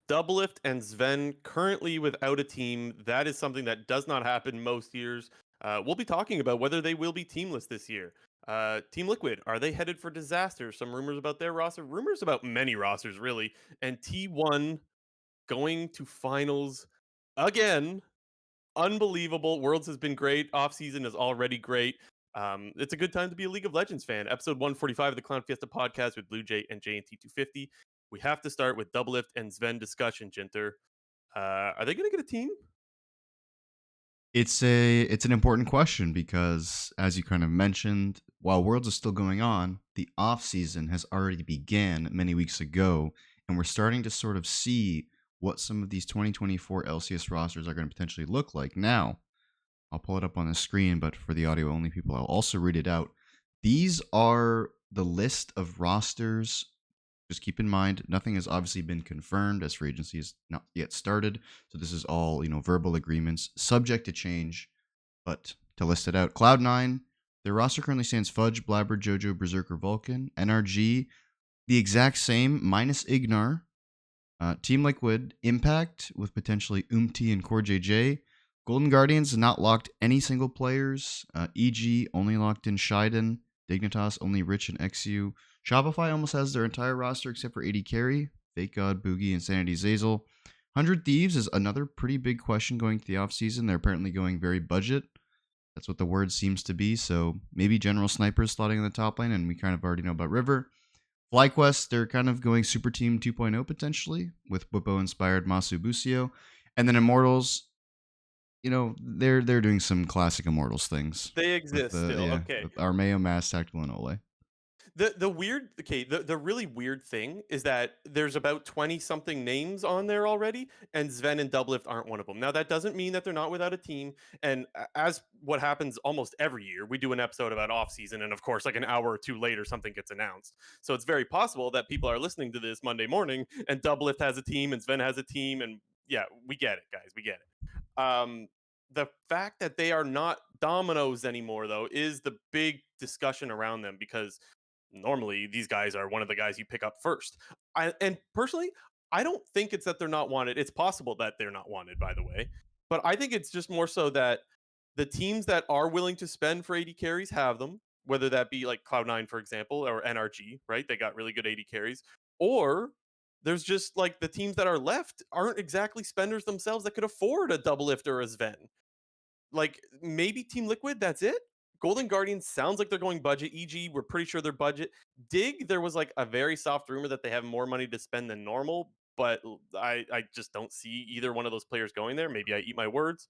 Doublelift and Zven currently without a team. That is something that does not happen most years. We'll be talking about whether they will be teamless this year. Team Liquid, are they headed for disaster? Some rumors about their roster, rumors about many rosters, really. And T1 going to finals again. Unbelievable. Worlds has been great. Offseason is already great. It's a good time to be a League of Legends fan. Episode 145 of the Clown Fiesta podcast with Blue Jay and JNT250. We have to start with Doublelift and Zven discussion, Jinter. Are they going to get a team? It's an important question because, as you kind of mentioned, while Worlds is still going on, the off season has already began many weeks ago, and we're starting to sort of see what some of these 2024 LCS rosters are going to potentially look like. Now, I'll pull it up on the screen, but for the audio only people, I'll also read it out. These are the list of rosters. Just keep in mind, nothing has obviously been confirmed as free agency is not yet started. So this is all, verbal agreements subject to change. But to list it out, Cloud9, their roster currently stands Fudge, Blabber, Jojo, Berserker, Vulcan, NRG, the exact same minus Ignar, Team Liquid, Impact with potentially Umti and Core JJ. Golden Guardians not locked any single players. EG only locked in Shiden. Dignitas only Rich and XU. Shopify almost has their entire roster except for AD Carry, Fake God, Boogie, and Sanity Zazel. 100 Thieves is another pretty big question going to the offseason. They're apparently going very budget. That's what the word seems to be. So maybe General Sniper is slotting in the top lane, and we kind of already know about River. FlyQuest, they're kind of going Super Team 2.0 potentially with Whippo-inspired Masu Busio. And then Immortals, they're doing some classic Immortals things They with exist still. Okay. with Armeo, Mass, Tactical, and Ole. The really weird thing is that there's about 20 something names on there already, and Zven and Doublelift aren't one of them. Now that doesn't mean that they're not without a team, and as what happens almost every year, we do an episode about off season, and of course like an hour or two later something gets announced. So it's very possible that people are listening to this Monday morning and Doublelift has a team and Zven has a team, and yeah, we get it, guys, we get it. The fact that they are not dominoes anymore though is the big discussion around them, because normally these guys are one of the guys you pick up first. And personally, I don't think it's that they're not wanted. It's possible that they're not wanted, by the way, but I think it's just more so that the teams that are willing to spend for AD carries have them, whether that be like Cloud9, for example, or NRG, right? They got really good AD carries. Or there's just like the teams that are left aren't exactly spenders themselves that could afford a Doublelift or a Zven. Like maybe Team Liquid, that's it. Golden Guardians sounds like they're going budget. EG, we're pretty sure they're budget. Dig, there was like a very soft rumor that they have more money to spend than normal, but I just don't see either one of those players going there. Maybe I eat my words.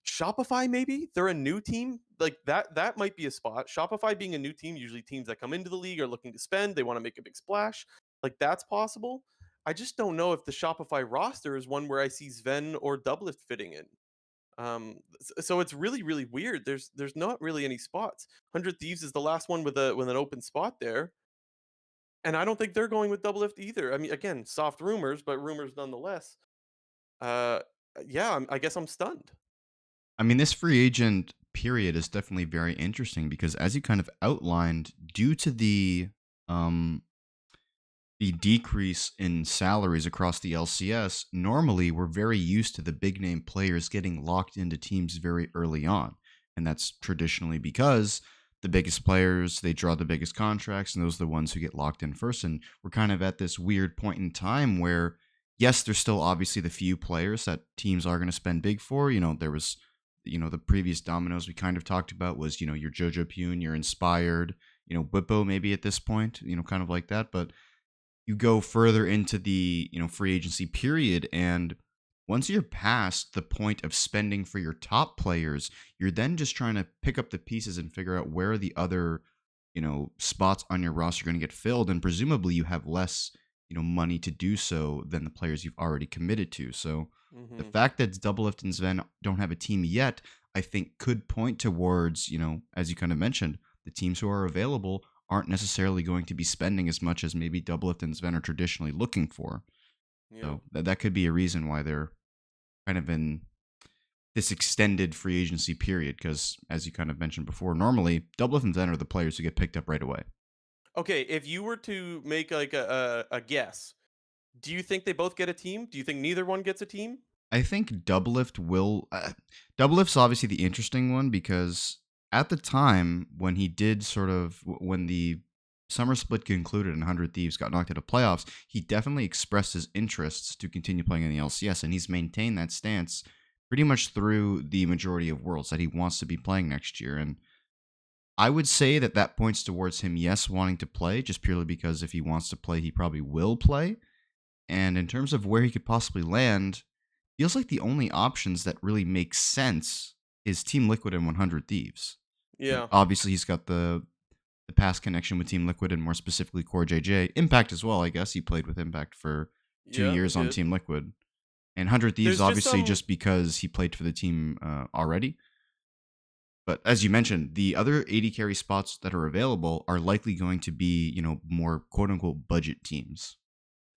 Shopify, maybe they're a new team like that might be a spot. Shopify being a new team, usually teams that come into the league are looking to spend. They want to make a big splash. Like that's possible. I just don't know if the Shopify roster is one where I see Zven or Doublelift fitting in. So it's really really weird. There's not really any spots. 100 Thieves is the last one with an open spot there, and I don't think they're going with Doublelift either. I mean, again, soft rumors, but rumors nonetheless. Uh, yeah, I guess I'm stunned. I mean, this free agent period is definitely very interesting because, as you kind of outlined, due to the decrease in salaries across the LCS, normally we're very used to the big name players getting locked into teams very early on. And that's traditionally because the biggest players, they draw the biggest contracts, and those are the ones who get locked in first. And we're kind of at this weird point in time where, yes, there's still obviously the few players that teams are going to spend big for. There was, the previous dominoes we kind of talked about was, your Jojo Pune, your Inspired, Whippo maybe at this point, kind of like that. But you go further into the free agency period, and once you're past the point of spending for your top players, you're then just trying to pick up the pieces and figure out where the other spots on your roster are going to get filled, and presumably you have less money to do so than the players you've already committed to. So the Hmm. fact that Doublelift and Zven don't have a team yet, I think could point towards, as you kind of mentioned, the teams who are available aren't necessarily going to be spending as much as maybe Doublelift and Zven are traditionally looking for. Yeah. So that could be a reason why they're kind of in this extended free agency period. Because as you kind of mentioned before, normally Doublelift and Zven are the players who get picked up right away. Okay, if you were to make like a guess, Do you think they both get a team? Do you think neither one gets a team? I think Doublelift will. Doublelift's obviously the interesting one because at the time when he did when the summer split concluded and 100 Thieves got knocked out of playoffs, he definitely expressed his interests to continue playing in the LCS, and he's maintained that stance pretty much through the majority of Worlds that he wants to be playing next year. And I would say that that points towards him, yes, wanting to play, just purely because if he wants to play, he probably will play. And in terms of where he could possibly land, feels like the only options that really make sense is Team Liquid and 100 Thieves. Yeah. Obviously, he's got the past connection with Team Liquid and more specifically Core JJ. Impact as well, I guess. He played with Impact for two Yeah, he years on did. Team Liquid. And 100 Thieves, There's just obviously, some just because he played for the team already. But as you mentioned, the other 80 carry spots that are available are likely going to be, more quote unquote budget teams.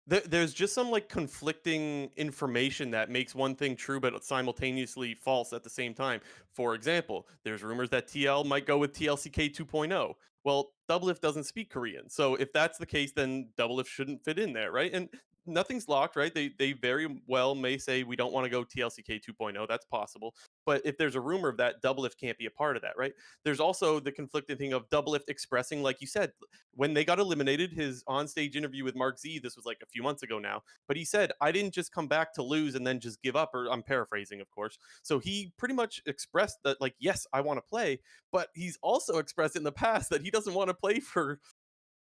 there's just some like conflicting information that makes one thing true but simultaneously false at the same time. For example, there's rumors that TL might go with TLCK 2.0. Well, Doublelift doesn't speak Korean, so if that's the case, then Doublelift shouldn't fit in there, right? And nothing's locked, right? They very well may say we don't want to go TLCK 2.0. That's possible, but if there's a rumor of that, Doublelift can't be a part of that, right? There's also the conflicting thing of Doublelift expressing, like you said, when they got eliminated, his onstage interview with Mark Z, this was like a few months ago now, but he said, I didn't just come back to lose and then just give up, or I'm paraphrasing, of course. So he pretty much expressed that, like, yes, I want to play, but he's also expressed in the past that he doesn't want to play for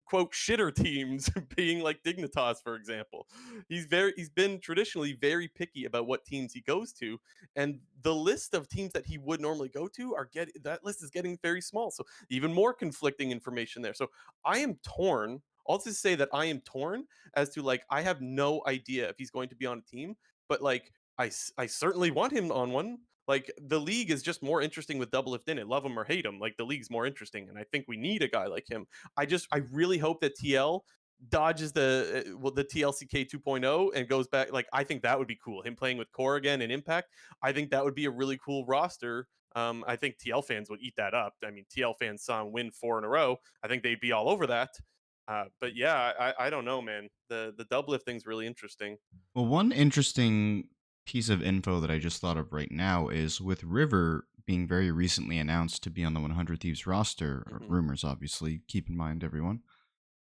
quote shitter teams being like Dignitas, for example. He's been traditionally very picky about what teams he goes to, and the list of teams that he would normally go to are get that list is getting very small, so even more conflicting information there. So I am torn. I'll just say that I am torn as to, like, I have no idea if he's going to be on a team, but like I certainly want him on one. Like, the league is just more interesting with Doublelift in it. Love him or hate him, like, the league's more interesting, and I think we need a guy like him. I really hope that TL dodges the TLCK 2.0 and goes back. Like, I think that would be cool. Him playing with Core again and Impact. I think that would be a really cool roster. I think TL fans would eat that up. I mean, TL fans saw him win 4 in a row. I think they'd be all over that. But yeah, I don't know, man. The Doublelift thing's really interesting. Well, one interesting piece of info that I just thought of right now is with River being very recently announced to be on the 100 Thieves roster, or Hmm. rumors obviously, keep in mind everyone.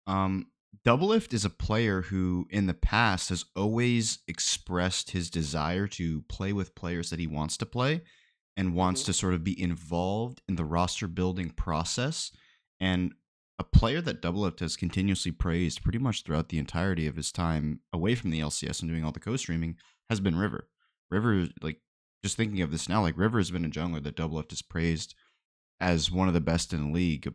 Um, Doublelift is a player who, in the past, has always expressed his desire to play with players that he wants to play and wants Hmm. to sort of be involved in the roster building process. And a player that Doublelift has continuously praised pretty much throughout the entirety of his time away from the LCS and doing all the co-streaming has been River. River, like, just thinking of this now, like, River has been a jungler that Doublelift has praised as one of the best in the league,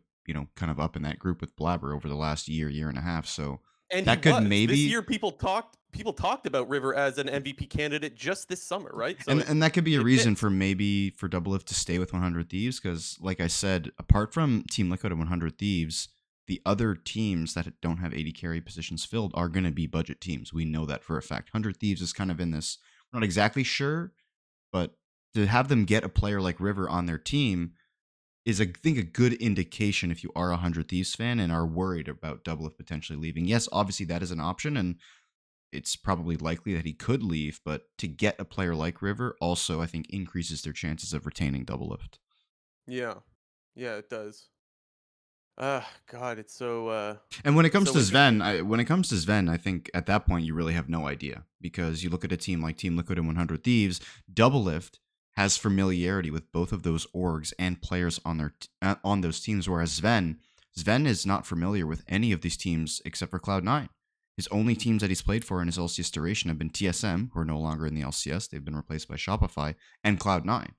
kind of up in that group with Blabber over the last year, year and a half. So And he that could was this maybe year. People talked about River as an MVP candidate just this summer, right? So and that could be a it reason fits. for maybe for Doublelift to stay with 100 Thieves because, like I said, apart from Team Liquid and 100 Thieves, the other teams that don't have 80 carry positions filled are going to be budget teams. We know that for a fact. 100 Thieves is kind of in this. We're not exactly sure, but to have them get a player like River on their team is, I think, a good indication if you are a 100 Thieves fan and are worried about Doublelift potentially leaving. Yes, obviously that is an option, and it's probably likely that he could leave, but to get a player like River also, I think, increases their chances of retaining Doublelift. Yeah, yeah, it does. God, And when it it's comes to so interesting. Zven, I think at that point you really have no idea because you look at a team like Team Liquid and 100 Thieves, Doublelift has familiarity with both of those orgs and players on on those teams, whereas Zven is not familiar with any of these teams except for Cloud9. His only teams that he's played for in his LCS duration have been TSM, who are no longer in the LCS; they've been replaced by Shopify, and Cloud9.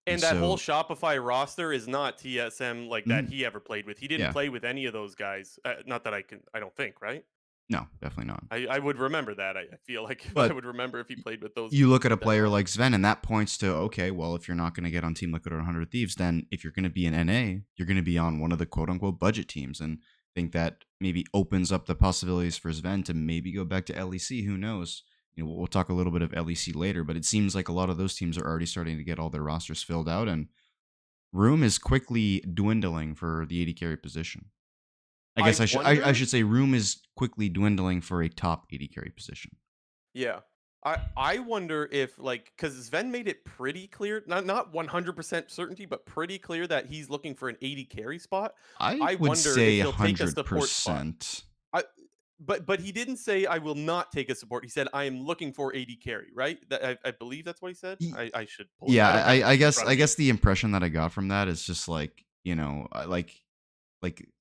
And And that whole so, Shopify roster is not TSM like that mhm, he ever played with. He didn't yeah, play with any of those guys. Not that I don't think, right? no, definitely not. I would remember that. I feel like I But would remember if he played with those you look at a that player roster. like Zven, and that points to, okay, well, if you're not going to get on Team Liquid or 100 Thieves, then if you're going to be in NA, you're going to be on one of the quote unquote budget teams. And I think that maybe opens up the possibilities for Zven to maybe go back to LEC. Who knows? We'll talk a little bit of LEC later, but it seems like a lot of those teams are already starting to get all their rosters filled out, and room is quickly dwindling for the 80 carry position. I I guess I wonder. should say room is quickly dwindling for a top AD carry position. Yeah. I wonder if, like, because Sven made it pretty clear, not 100% certainty, but pretty clear that he's looking for an 80 carry spot. I I would wonder if say he'll take a support spot. 100%. I but he didn't say I will not take a support. He said I am looking for 80 carry, right? That I believe that's what he said. I should pull it. Yeah, I don't have it I in guess front of me. the impression that I got from that is just like,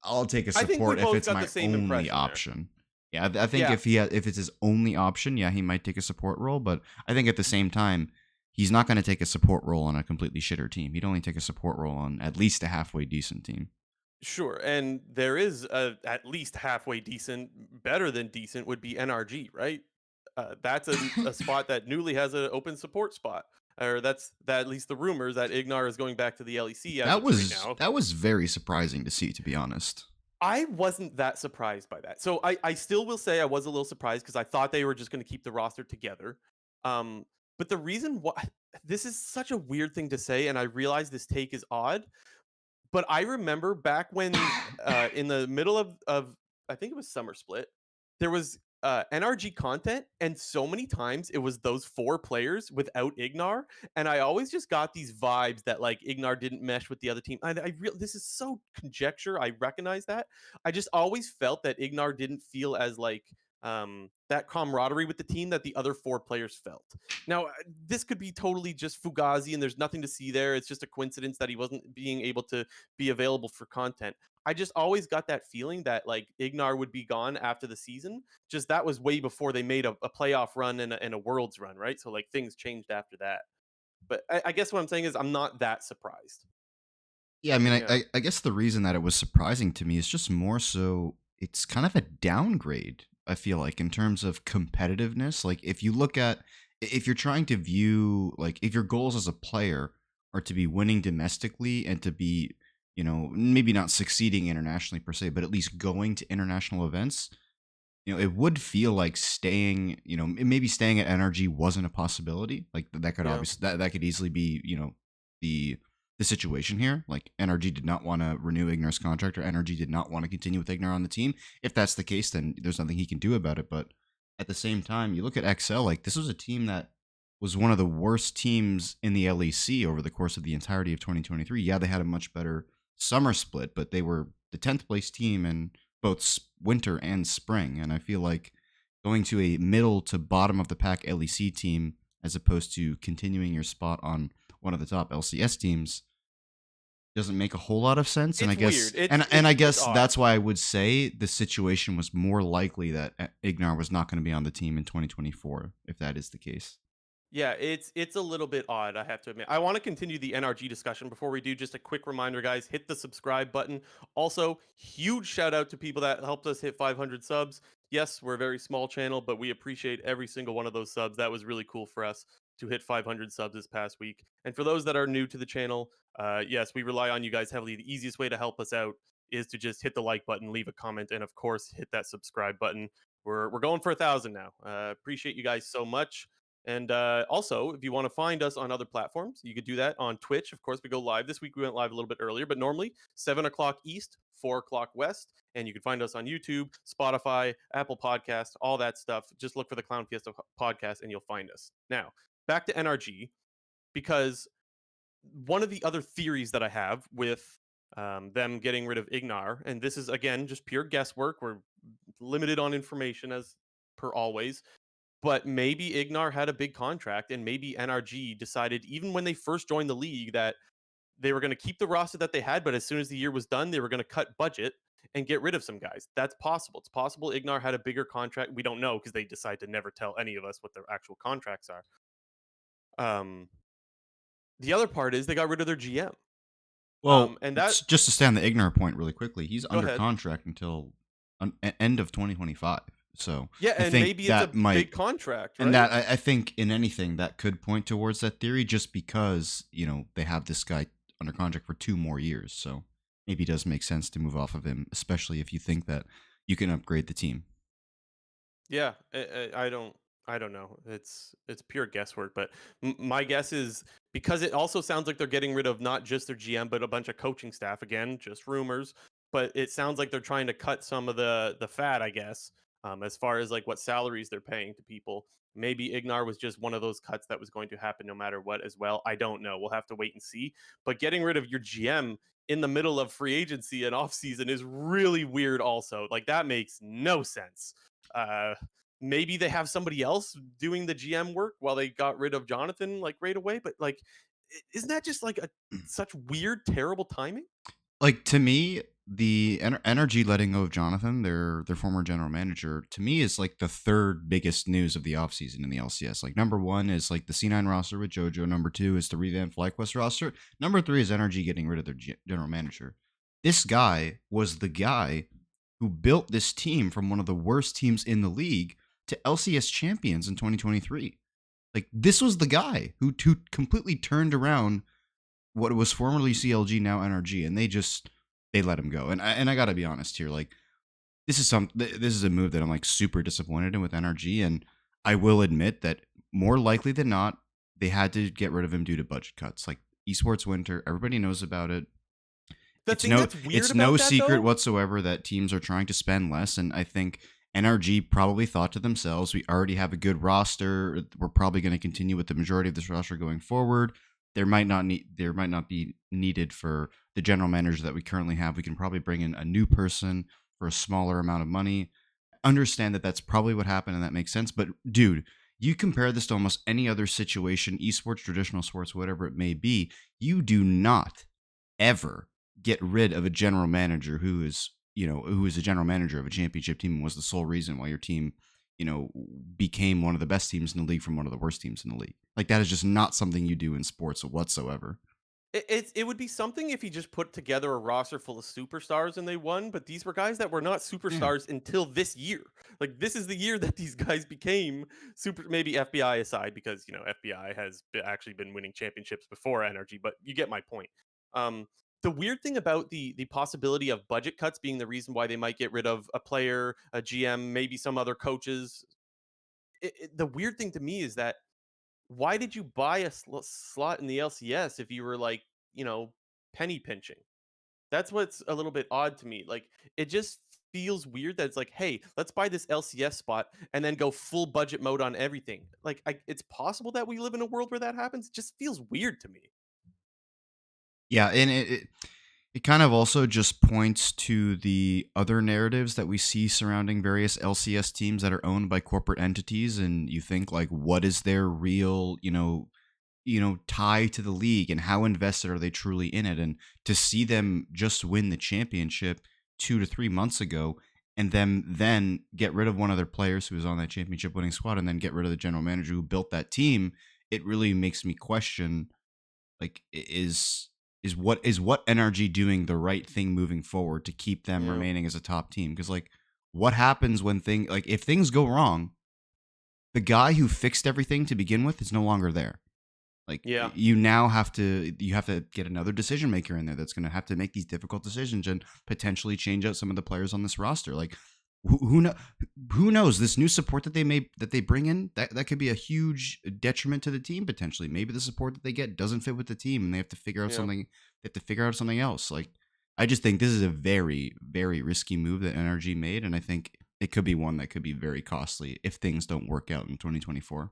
I'll take a I think we support if both it's got the my same only impression there. option. Yeah, I think Yeah, if it's his only option, yeah, he might take a support role, but I think at the same time, he's not going to take a support role on a completely shitter team. He'd only take a support role on at least a halfway decent team. sure. And there is a at least halfway decent, better than decent would be NRG, right? That's a spot that newly has an open support spot. Or that's that at least the rumors that Ignar is going back to the LEC as of right now. That was very surprising to see, to be honest. I wasn't that surprised by that. So I still will say I was a little surprised because I thought they were just going to keep the roster together. Um, but the reason why this is such a weird thing to say, and I realize this take is odd, but I remember back when, in the middle of I think it was Summer Split, there was, NRG content, and so many times it was those 4 players without Ignar, and I always just got these vibes that, like, Ignar didn't mesh with the other team. I real this is so conjecture, I recognize that. I just always felt that Ignar didn't feel as, like, that camaraderie with the team that the other 4 players felt. Now, this could be totally just fugazi, and there's nothing to see there. It's just a coincidence that he wasn't being able to be available for content. I just always got that feeling that, like, Ignar would be gone after the season. Just that was way before they made a playoff run and a worlds run, right? So like things changed after that. But I guess what I'm saying is I'm not that surprised. Yeah, I mean, Yeah. I guess the reason that it was surprising to me is just more so it's kind of a downgrade, I feel like, in terms of competitiveness. Like, if you look at, if you're trying to view, like, if your goals as a player are to be winning domestically and to be, maybe not succeeding internationally per se, but at least going to international events, it would feel like staying, maybe staying at NRG wasn't a possibility. Like that could Yeah. obviously that could easily be, the the situation here. Like NRG did not want to renew Ignar's contract, or NRG did not want to continue with Ignar on the team. If that's the case, then there's nothing he can do about it. But at the same time, you look at XL, like this was a team that was one of the worst teams in the LEC over the course of the entirety of 2023. Yeah, they had a much better summer split, but they were the 10th place team in both winter and spring. And I feel like going to a middle to bottom of the pack LEC team as opposed to continuing your spot on one of the top LCS teams doesn't make a whole lot of sense. And I It's guess weird. It's I it's guess odd. that's why I would say the situation was more likely that Ignar was not going to be on the team in 2024 if that is the case. Yeah, it's a little bit odd, I have to admit. I want to continue the NRG discussion. Before we do, just a quick reminder, guys, hit the subscribe button. Also, huge shout out to people that helped us hit 500 subs. Yes, we're a very small channel, but we appreciate every single one of those subs. That was really cool for us to hit 500 subs this past week. And for those that are new to the channel, yes, we rely on you guys heavily. The easiest way to help us out is to just hit the like button, leave a comment, and of course, hit that subscribe button. We're going for 1,000 now. Appreciate you guys so much. And also, if you want to find us on other platforms, you could do that on Twitch. Of course, we go live this week. We went live a little bit earlier, but normally 7 o'clock East, 4 o'clock West. And you can find us on YouTube, Spotify, Apple Podcast, all that stuff. Just look for the Clown Fiesta podcast, and you'll find us. Now, back to NRG, because one of the other theories that I have with them getting rid of Ignar, and this is again just pure guesswork. We're limited on information as per always, but maybe Ignar had a big contract, and maybe NRG decided, even when they first joined the league, that they were going to keep the roster that they had, but as soon as the year was done, they were going to cut budget and get rid of some guys. That's possible. It's possible Ignar had a bigger contract. We don't know because they decide to never tell any of us what their actual contracts are. Um, the other part is they got rid of their GM. Well, And that just to stay on the Ignar point really quickly, he's Go under ahead. contract until end of 2025. So Yeah, I and think maybe it's a that might, big contract, and right? that I think in anything that could point towards that theory, just because they have this guy under contract for 2 more years. So maybe it does make sense to move off of him, especially if you think that you can upgrade the team. Yeah, I don't know. It's pure guesswork, but my guess is because it also sounds like they're getting rid of not just their GM but a bunch of coaching staff. Again, just rumors. but it sounds like they're trying to cut some of the fat, I guess, as far as like what salaries they're paying to people. Maybe Ignar was just one of those cuts that was going to happen no matter what as well. I don't know. We'll have to wait and see. But getting rid of your GM in the middle of free agency and off season is really weird also. Like that makes no sense. Uh Maybe they have somebody else doing the GM work while they got rid of Jonathan like right away, but like isn't that just like a such weird terrible timing? Like, to me, the energy letting go of Jonathan, their former general manager, to me is like the third biggest news of the offseason in the LCS. Like, number one is like the C9 roster with JoJo. Number two is the revamped FlyQuest roster. Number three is energy getting rid of their general manager. This guy was the guy who built this team from one of the worst teams in the league to LCS champions in 2023. Like, this was the guy who completely turned around what was formerly CLG, now NRG, and they let him go. And I got to be honest here, like this is a move that I'm like super disappointed in with NRG, and I will admit that more likely than not, they had to get rid of him due to budget cuts. Like esports winter, everybody knows about it. The thing that's weird It's no about that secret though, whatsoever that teams are trying to spend less, and I think NRG probably thought to themselves, we already have a good roster. We're probably going to continue with the majority of this roster going forward. There might not be needed for the general manager that we currently have. We can probably bring in a new person for a smaller amount of money. Understand that that's probably what happened and that makes sense, but dude, you compare this to almost any other situation, esports, traditional sports, whatever it may be, you do not ever get rid of a general manager who is a general manager of a championship team and was the sole reason why your team, became one of the best teams in the league from one of the worst teams in the league. Like that is just not something you do in sports whatsoever. it would be something if he just put together a roster full of superstars and they won, but these were guys that were not Yeah. superstars until this year. Like this is the year that these guys became super. Maybe FBI aside, because FBI has actually been winning championships before Energy, but you get my point. Um, the weird thing about the possibility of budget cuts being the reason why they might get rid of a player, a GM, maybe some other coaches. The weird thing to me is that why did you buy a slot in the LCS if you were like, you know, penny pinching? That's what's a little bit odd to me. Like, it just feels weird that it's like, hey, let's buy this LCS spot and then go full budget mode on everything. Like, it's possible that we live in a world where that happens. It just feels weird to me. Yeah, and it kind of also just points to the other narratives that we see surrounding various LCS teams that are owned by corporate entities, and you think like, what is their real, tie to the league, and how invested are they truly in it? And to see them just win the championship 2 to 3 months ago, and then get rid of one of their players who was on that championship winning squad, and then get rid of the general manager who built that team, it really makes me question like is what NRG doing the right thing moving forward to keep them Yeah. remaining as a top team? Because like what happens when if things go wrong, the guy who fixed everything to begin with is no longer there. Like Yeah. you have to get another decision maker in there that's going to have to make these difficult decisions and potentially change out some of the players on this roster. Like who know, who knows, this new support that they bring in, that could be a huge detriment to the team potentially. Maybe the support that they get doesn't fit with the team and they have to figure out Yeah. something. They have to figure out something else. Like I just think this is a very very risky move that NRG made, and I think it could be one that could be very costly if things don't work out in 2024.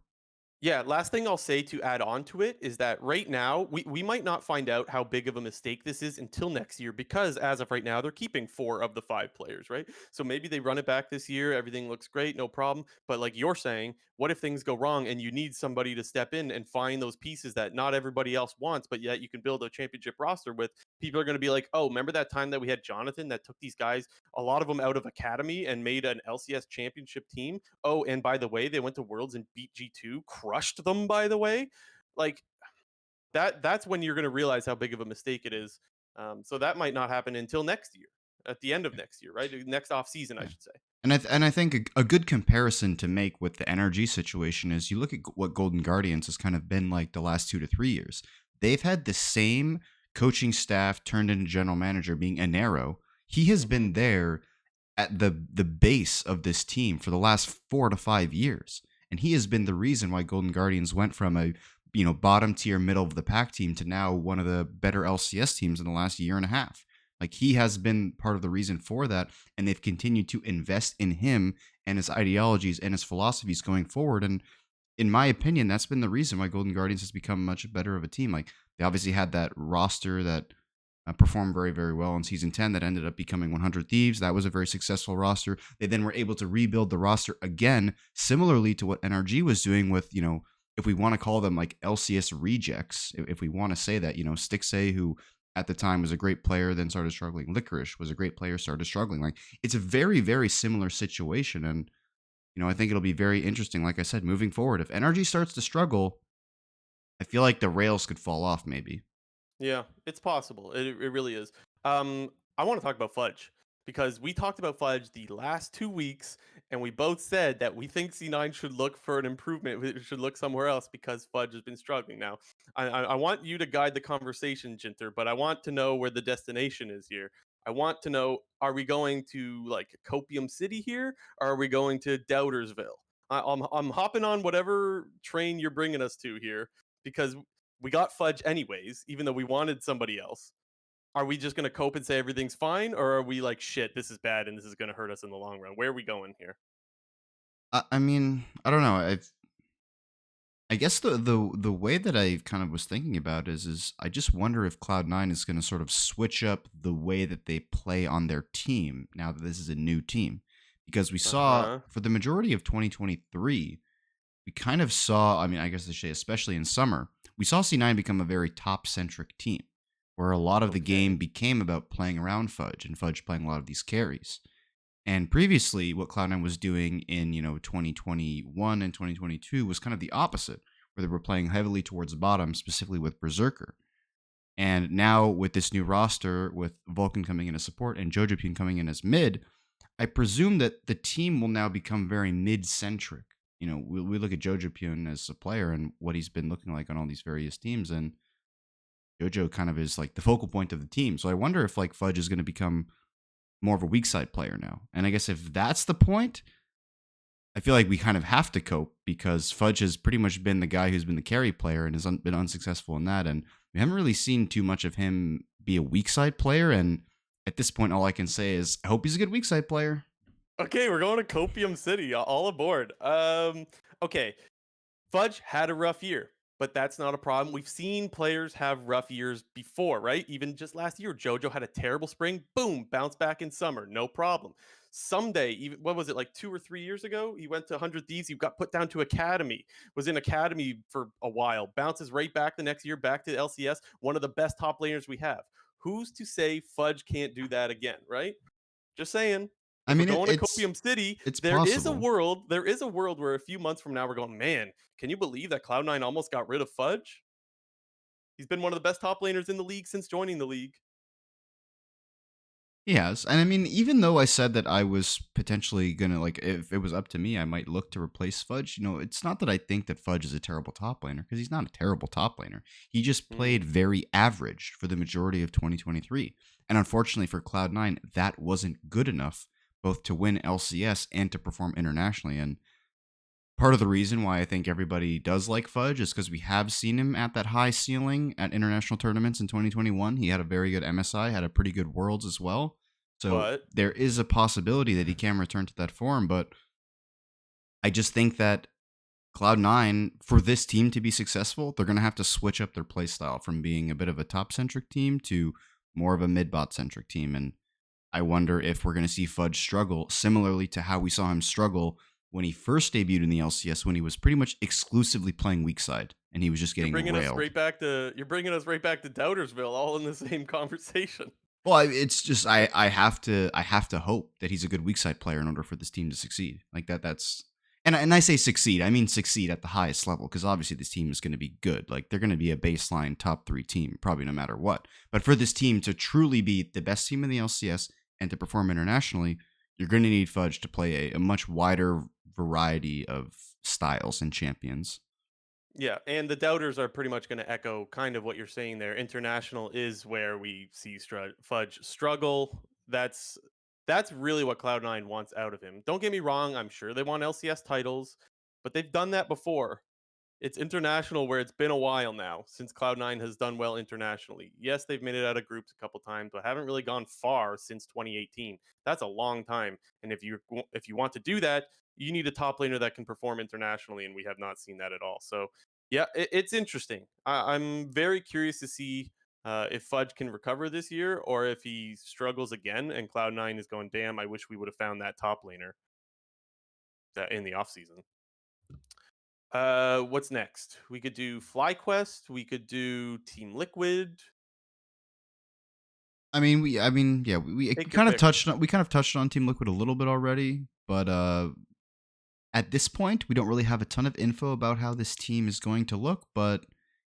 Yeah, last thing I'll say to add on to it is that right now we might not find out how big of a mistake this is until next year because as of right now they're keeping 4 of the 5 players, right? So maybe they run it back this year, everything looks great, no problem. But like you're saying, what if things go wrong and you need somebody to step in and find those pieces that not everybody else wants, but yet you can build a championship roster with? People are going to be like, "Oh, remember that time that we had Jonathan that took these guys, a lot of them out of academy and made an LCS championship team? Oh, and by the way, they went to Worlds and beat G2, crushed them, by the way." Like that's when you're going to realize how big of a mistake it is. So that might not happen until next year, at the end of next year, right? Next off season, I Yeah. should say. And I think a good comparison to make with the NRG situation is you look at what Golden Guardians has kind of been like the last 2 to 3 years. They've had the same coaching staff turned into general manager being Anero. He has Hmm. been there at the base of this team for the last 4 to 5 years, and he has been the reason why Golden Guardians went from a bottom tier, middle of the pack team to now one of the better LCS teams in the last year and a half. Like he has been part of the reason for that, and they've continued to invest in him and his ideologies and his philosophies going forward. And in my opinion, that's been the reason why Golden Guardians has become much better of a team. Like they obviously had that roster that performed very, very well in season 10 that ended up becoming 100 Thieves. That was a very successful roster. They then were able to rebuild the roster again, similarly to what NRG was doing with, if we want to call them like LCS rejects, if we want to say that, Stixay, who at the time was a great player, then started struggling. Licorice was a great player, started struggling. Like it's a very, very similar situation. And I think it'll be very interesting, like I said, moving forward. If NRG starts to struggle, I feel like the rails could fall off maybe. Yeah, it's possible. It really is. I want to talk about Fudge because we talked about Fudge the last 2 weeks, and we both said that we think C9 should look for an improvement. It should look somewhere else because Fudge has been struggling. Now, I want you to guide the conversation, Jinter, but I want to know where the destination is here. I want to know: are we going to like Copium City here, or are we going to Doubtersville? I'm hopping on whatever train you're bringing us to here because we got Fudge anyways, even though we wanted somebody else. Are we just gonna cope and say everything's fine, or are we like, shit, this is bad and this is gonna hurt us in the long run? Where are we going here? I mean, I don't know. I guess the way that I kind of was thinking about is I just wonder if Cloud9 is going to sort of switch up the way that they play on their team now that this is a new team. Because we Uh saw huh. for the majority of 2023, we kind of saw, I mean, I guess I should say, especially in summer, we saw C9 become a very top centric team where a lot of the game Okay. became about playing around Fudge and Fudge playing a lot of these carries. And previously, what Cloud9 was doing in 2021 and 2022 was kind of the opposite, where they were playing heavily towards the bottom, specifically with Berserker. And now with this new roster, with Vulcan coming in as support and Jojopyun coming in as mid, I presume that the team will now become very mid-centric. We look at Jojopyun as a player and what he's been looking like on all these various teams, and Jojo kind of is like the focal point of the team. So I wonder if like Fudge is going to become more of a weak side player now. And I guess if that's the point, I feel like we kind of have to cope because Fudge has pretty much been the guy who's been the carry player and has been unsuccessful in that. And we haven't really seen too much of him be a weak side player. And at this point, all I can say is I hope he's a good weak side player. Okay, we're going to Copium City. All aboard. Okay. Fudge had a rough year, but that's not a problem. We've seen players have rough years before, right? Even just last year, JoJo had a terrible spring, boom, bounce back in summer, no problem. Someday, even what was it, like 2 or 3 years ago? He went to 100 Thieves, he got put down to Academy, was in Academy for a while, bounces right back the next year, back to LCS, one of the best top laners we have. Who's to say Fudge can't do that again, right? Just saying. I If we're mean, going to Copium City, it's there possible. is a world where a few months from now we're going, man, can you believe that Cloud9 almost got rid of Fudge? He's been one of the best top laners in the league since joining the league. Yes, and I mean, even though I said that I was potentially gonna like, if it was up to me, I might look to replace Fudge. It's not that I think that Fudge is a terrible top laner because he's not a terrible top laner. He just Mhm. played very average for the majority of 2023, and unfortunately for Cloud9, that wasn't good enough both to win LCS and to perform internationally. And part of the reason why I think everybody does like Fudge is because we have seen him at that high ceiling at international tournaments in 2021. He had a very good MSI, had a pretty good Worlds as well. So But there is a possibility that he can return to that form, but I just think that Cloud9, for this team to be successful, they're going to have to switch up their play style from being a bit of a top centric team to more of a mid bot centric team. And I wonder if we're going to see Fudge struggle similarly to how we saw him struggle when he first debuted in the LCS, when he was pretty much exclusively playing weak side and he was just getting railed. you're bringing us right back to Doubtersville, all in the same conversation. Well, it's just I have to hope that he's a good weak side player in order for this team to succeed. Like that that's and I say succeed, I mean succeed at the highest level because obviously this team is going to be good. Like they're going to be a baseline top 3 team probably no matter what. But for this team to truly be the best team in the LCS and to perform internationally, you're going to need Fudge to play a much wider variety of styles and champions. Yeah, and the doubters are pretty much going to echo kind of what you're saying there. International is where we see Fudge struggle. That's really what Cloud9 wants out of him. Don't get me wrong, I'm sure they want LCS titles, but they've done that before. It's international where it's been a while now since Cloud9 has done well internationally. Yes, they've made it out of groups a couple times, but haven't really gone far since 2018. That's a long time. And if you want to do that, you need a top laner that can perform internationally, and we have not seen that at all. So yeah, it's interesting. I'm very curious to see if Fudge can recover this year or if he struggles again and Cloud9 is going, damn, I wish we would have found that top laner that in the offseason. What's next? We could do FlyQuest. We could do Team Liquid. Yeah, we Take your kind of pick. touched on Team Liquid a little bit already, but at this point, we don't really have a ton of info about how this team is going to look. But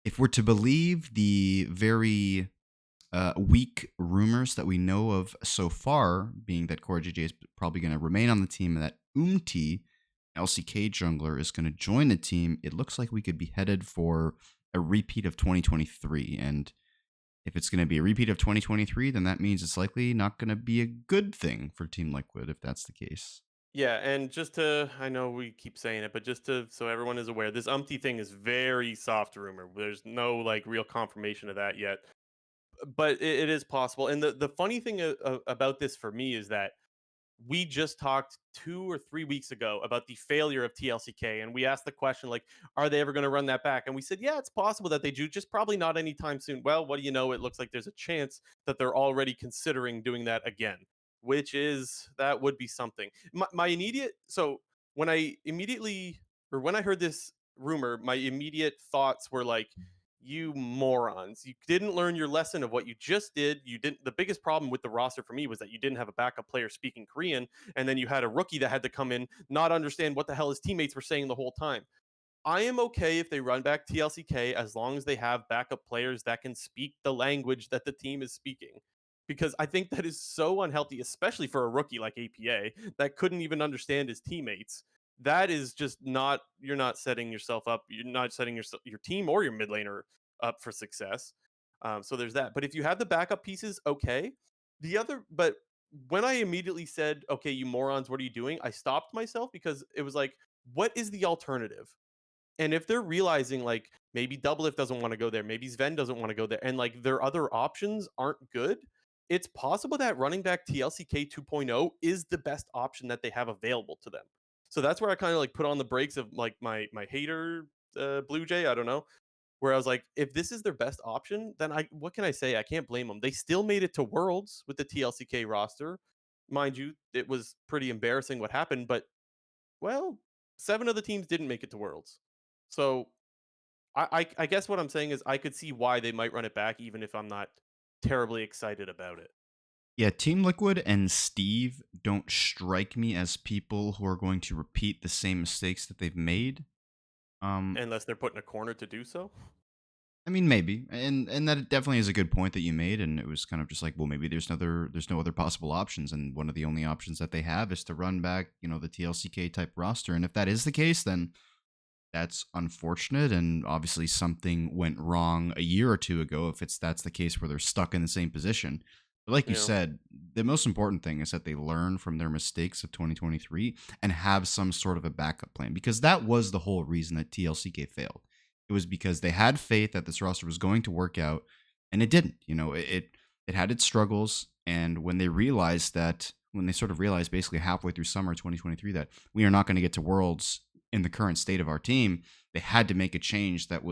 if we're to believe the very weak rumors that we know of so far, being that Core JJ is probably going to remain on the team and that LCK jungler, is going to join the team, it looks like we could be headed for a repeat of 2023. And if it's going to be a repeat of 2023, then that means it's likely not going to be a good thing for Team Liquid if that's the case. Yeah, and just to, I know we keep saying it, but just to, so everyone is aware, this Umpty thing is very soft rumor. There's no like real confirmation of that yet, but it is possible. And the funny thing about this for me is that we just talked 2 or 3 weeks ago about the failure of TLCK, and we asked the question like, are they ever going to run that back? And we said, yeah, it's possible that they do, just probably not anytime soon. Well, what do you know? It looks like there's a chance that they're already considering doing that again, which is that would be something. My immediate so when I immediately or when I heard this rumor, my immediate thoughts were like, you morons, you didn't learn your lesson of what you just did. You didn't. The biggest problem with the roster for me was that you didn't have a backup player speaking Korean, and then you had a rookie that had to come in, not understand what the hell his teammates were saying the whole time. I am okay if they run back TLCK as long as they have backup players that can speak the language that the team is speaking. Because I think that is so unhealthy, especially for a rookie like APA that couldn't even understand his teammates. That is just not, you're not setting yourself up. You're not setting your team or your mid laner up for success. So there's that. But if you have the backup pieces, okay. But when I immediately said, okay, you morons, what are you doing? I stopped myself because it was like, what is the alternative? And if they're realizing like maybe Doublelift doesn't want to go there, maybe Zven doesn't want to go there, and like their other options aren't good, it's possible that running back TLCK 2.0 is the best option that they have available to them. So that's where I kind of like put on the brakes of like my hater Blue Jay. I don't know. Where I was like, if this is their best option, then I what can I say? I can't blame them. They still made it to Worlds with the TLCK roster. Mind you, it was pretty embarrassing what happened, but well, 7 of the teams didn't make it to Worlds. So, I guess what I'm saying is I could see why they might run it back even if I'm not terribly excited about it, Yeah, Team Liquid and Steve don't strike me as people who are going to repeat the same mistakes that they've made. Um, unless they're put in a corner to do so. I mean, maybe, and that definitely is a good point that you made. And it was kind of just like, well, maybe there's no other possible options, and one of the only options that they have is to run back, the TLCK type roster. And if that is the case, then that's unfortunate, and obviously something went wrong a year or two ago if that's the case where they're stuck in the same position. But like you You know, said, the most important thing is that they learn from their mistakes of 2023 and have some sort of a backup plan, because that was the whole reason that TLCK failed. It was because they had faith that this roster was going to work out, and it didn't. It had its struggles, and when they sort of realized basically halfway through summer 2023 that we are not going to get to Worlds in the current state of our team, they had to make a change that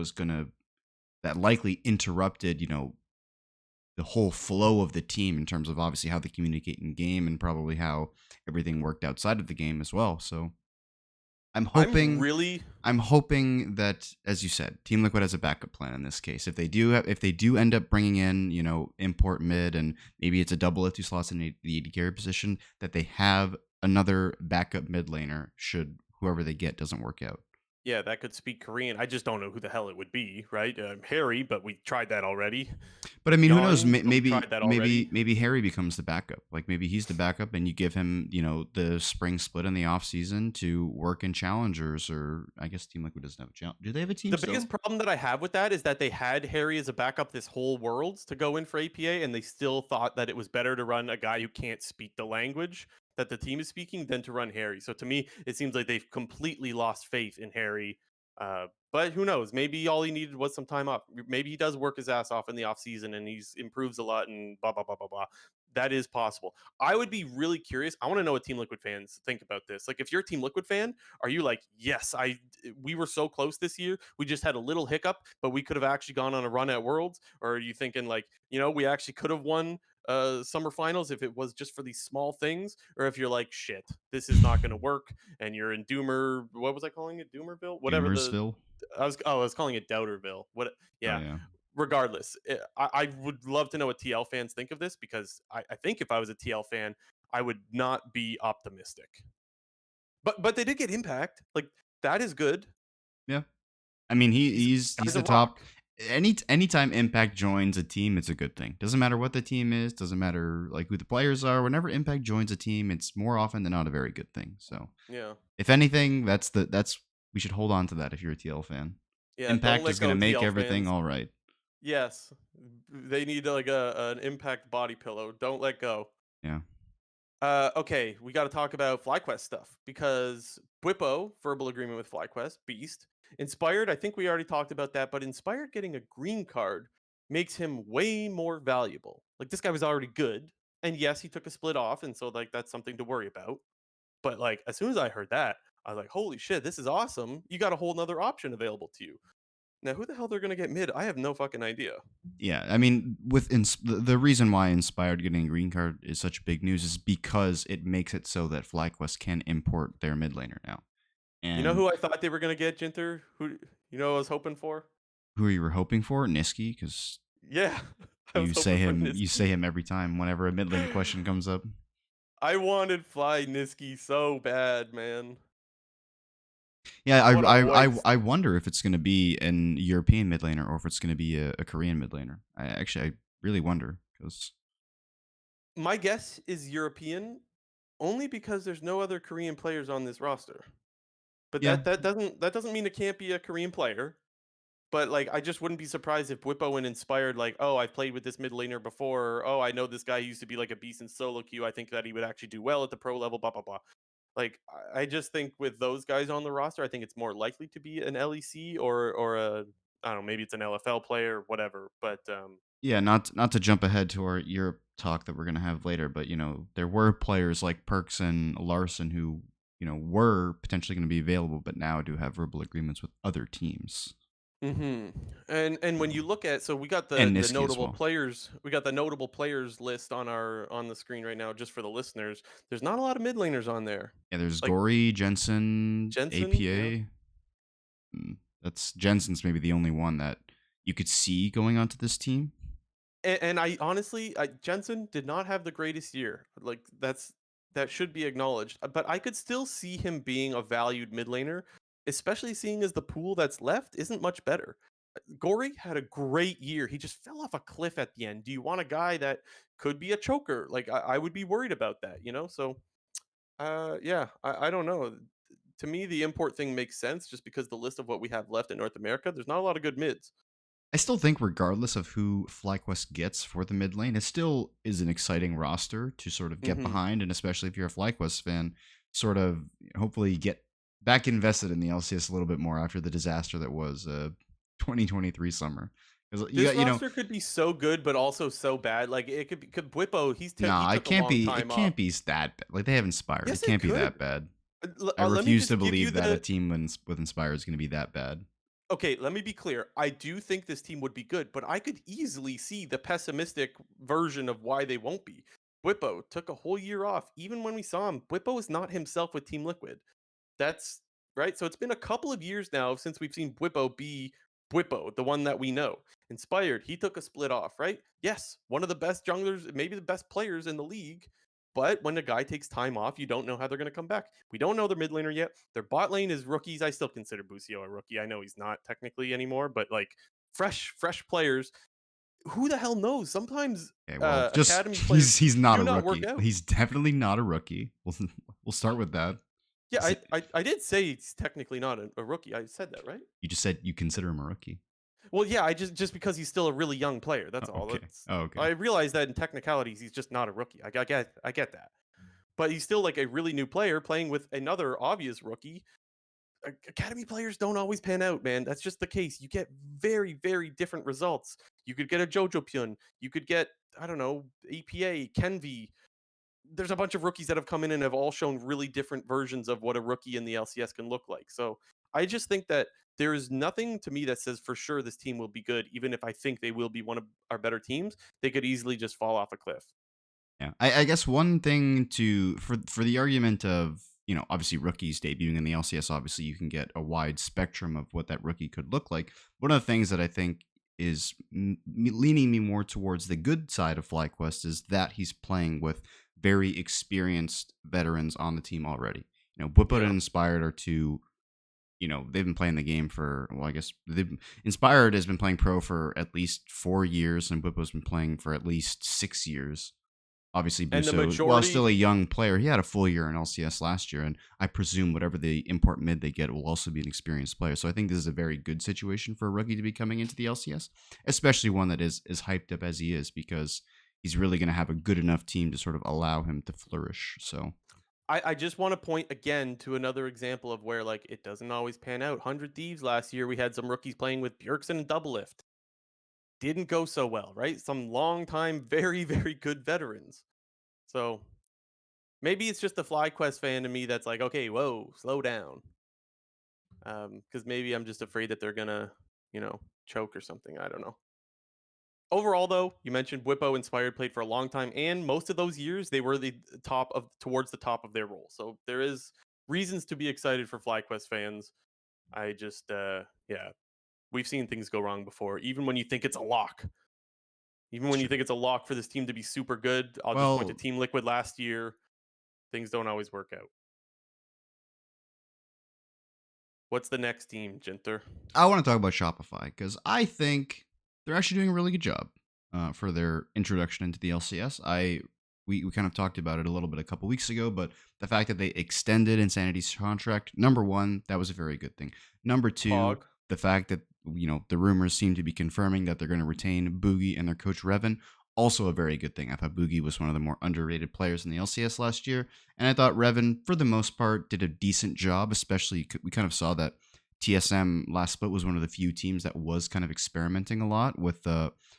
likely interrupted, the whole flow of the team in terms of obviously how they communicate in game and probably how everything worked outside of the game as well. So I'm I'm hoping really I'm hoping that, as you said, Team Liquid has a backup plan in this case. If they do end up bringing in, import mid, and maybe it's a double if two slots in the AD carry position, that they have another backup mid laner should whoever they get doesn't work out. yeah, that could speak Korean. I just don't know who the hell it would be, right? Harry, but we tried that already. But I mean, who knows? Young, but we Maybe, tried that already. maybe Harry becomes the backup. Like maybe he's the backup, and you give him, the spring split in the off season to work in challengers, or I guess Team Liquid doesn't have a challenge. Do they have a team The biggest still? problem that I have with that is that they had Harry as a backup this whole Worlds to go in for APA, and they still thought that it was better to run a guy who can't speak the language that the team is speaking than to run Harry. So to me, it seems like they've completely lost faith in Harry But who knows? Maybe all he needed was some time off. Maybe he does work his ass off in the off season and he's improves a lot and blah blah blah blah blah. That is possible. I would be really curious. I want to know what Team Liquid fans think about this. Like, if you're a Team Liquid fan, are you like, yes, we were so close this year. We just had a little hiccup, but we could have actually gone on a run at Worlds? Or are you thinking like, we actually could have won summer finals if it was just for these small things? Or if you're like, shit, this is not going to work, and you're in Doomer, what was I calling it? Doomerville? Whatever the Doomersville. I was calling it Doubterville. What? Oh Yeah. yeah. Regardless, I would love to know what TL fans think of this, because I think if I was a TL fan, I would not be optimistic. But they did get Impact. Like, that is good. Yeah. I mean, He's he's guy's the a top. rock. Anytime Impact joins a team, it's a good thing. Doesn't matter what the team is. Doesn't matter like who the players are. Whenever Impact joins a team, it's more often than not a very good thing. So, Yeah. if anything, that's we should hold on to that. If you're a TL fan, Yeah. Don't Impact let is gonna go, make TL everything fans. all right. Yes. They need like an Impact body pillow. Don't let go. Yeah. Okay, we got to talk about FlyQuest stuff, because Bwipo, verbal agreement with FlyQuest, beast. Inspired, I think we already talked about that, but Inspired getting a green card makes him way more valuable. Like, this guy was already good, and yes, he took a split off, and so like that's something to worry about. But like, as soon as I heard that, I was like, holy shit, this is awesome. You got a whole nother option available to you. Now, who the hell they're gonna get mid? I have no fucking idea. Yeah, I mean, the reason why Inspired getting a green card is such big news is because it makes it so that FlyQuest can import their mid laner now. You know And who I thought they were gonna get, Jinter? Who, I was hoping for? who you were hoping for, Niski, because Yeah, I was hoping for you Niski. say him every time whenever a mid lane question comes up. I wanted Fly Niski so bad, man. Yeah, What a waste. I wonder if it's going to be an European mid laner or if it's going to be a Korean mid laner. I really wonder because My guess is European, only because there's no other Korean players on this roster. But yeah, that doesn't mean it can't be a Korean player. But like, I just wouldn't be surprised if Whippo and Inspired, like, oh, I've played with this mid laner before. Or, oh, I know this guy used to be like a beast in solo queue. I think that he would actually do well at the pro level. Blah blah blah. Like, I just think with those guys on the roster, I think it's more likely to be an LEC, or a, I don't know, maybe it's an LFL player, whatever. But yeah. Not to jump ahead to our Europe talk that we're going to have later, but there were players like Perks and Larson who were potentially going to be available, but now do have verbal agreements with other teams and when you look at, so we got and the Niski as notable well. players, list on the screen right now, just for the listeners. There's not a lot of mid laners on there. Yeah, there's Like Gory, Jensen, Jensen, yeah. APA. That's Jensen's maybe the only one that you could see going onto this team. And I honestly, Jensen did not have the greatest year. Like, that should be acknowledged. But I could still see him being a valued mid laner, especially seeing as the pool that's left isn't much better. Gory had a great year. He just fell off a cliff at the end. Do you want a guy that could be a choker? Like, I would be worried about that. So yeah, I don't know. To me, the import thing makes sense, just because the list of what we have left in North America, there's not a lot of good mids. I still think, regardless of who FlyQuest gets for the mid lane, it still is an exciting roster to sort of get Hmm. behind, and especially if you're a FlyQuest fan, sort of hopefully get back invested in the LCS a little bit more after the disaster that was 2023 summer. Because you This got, roster could be so good, but also so bad. Like, it could be, could Bwipo, he nah, took a long it time off. can't be that bad. Like they have Inspired, it Yes, it can't be that could. bad. I Let me refuse to just give you believe that a the team with Inspire is going to be that bad. Okay, let me be clear. I do think this team would be good, but I could easily see the pessimistic version of why they won't be. Bwipo took a whole year off. Even when we saw him, Bwipo is not himself with Team Liquid. That's right. So it's been a couple of years now since we've seen Bwipo be Bwipo, the one that we know. Inspired, he took a split off, right? Yes, one of the best junglers, maybe the best players in the league. But when a guy takes time off, you don't know how they're going to come back. We don't know their mid laner yet. Their bot lane is rookies. I still consider Busio a rookie. I know he's not technically anymore, but like, fresh players. Who the hell knows? Sometimes Okay, well, just academy players he's not do a not work rookie. out. He's definitely not a rookie. We'll start with that. Yeah, S- I did say he's technically not a rookie. I said that, right? You just said you consider him a rookie. Well, yeah, I just because he's still a really young player. That's Oh, all. okay. That's Oh, okay. I realize that in technicalities he's just not a rookie. I get that, but he's still like a really new player playing with another obvious rookie. academy players don't always pan out, man. That's just the case. You get very, very different results. You could get a Jojo Pyun. You could get, I don't know, APA, Kenvi. There's a bunch of rookies that have come in and have all shown really different versions of what a rookie in the LCS can look like. So I just think that there is nothing to me that says for sure this team will be good, even if I think they will be one of our better teams. They could easily just fall off a cliff. Yeah, I guess one thing to for the argument of obviously rookies debuting in the LCS, obviously you can get a wide spectrum of what that rookie could look like. One of the things that I think is leaning me more towards the good side of FlyQuest is that he's playing with very experienced veterans on the team already. Bwipo and Yeah. Inspired are two. They've been playing the game for, well, I guess they've Inspired has been playing pro for at least 4 years, and Bwipo's been playing for at least 6 years. Obviously, And the Buso, while still a majority young player, he had a full year in LCS last year, and I presume whatever the import mid they get will also be an experienced player. So I think this is a very good situation for a rookie to be coming into the LCS, especially one that is as hyped up as he is, because he's really going to have a good enough team to sort of allow him to flourish. So I just want to point again to another example of where like it doesn't always pan out. 100 Thieves last year, we had some rookies playing with Bjergsen and Doublelift. Didn't go so well, right? Some long time, very, very good veterans. So maybe it's just the FlyQuest fan to me that's like, okay, whoa, slow down. Because maybe I'm just afraid that they're gonna, choke or something. I don't know. Overall, though, you mentioned Whippo Inspired played for a long time, and most of those years they were the top of towards the top of their role. So there is reasons to be excited for FlyQuest fans. I just, yeah, we've seen things go wrong before. Even when you think it's a lock, even it's when you true. think it's a lock for this team to be super good, I'll just point to Well, Team Liquid last year. Things don't always work out. What's the next team, Jinter? I want to talk about Shopify because I think they're actually doing a really good job for their introduction into the LCS. We kind of talked about it a little bit a couple weeks ago, but the fact that they extended Insanity's contract, number one, that was a very good thing. Number two, Pog. the fact that the rumors seem to be confirming that they're going to retain Boogie and their coach Revan, also a very good thing. I thought Boogie was one of the more underrated players in the LCS last year, and I thought Revan, for the most part, did a decent job. Especially, we kind of saw that TSM last split was one of the few teams that was kind of experimenting a lot with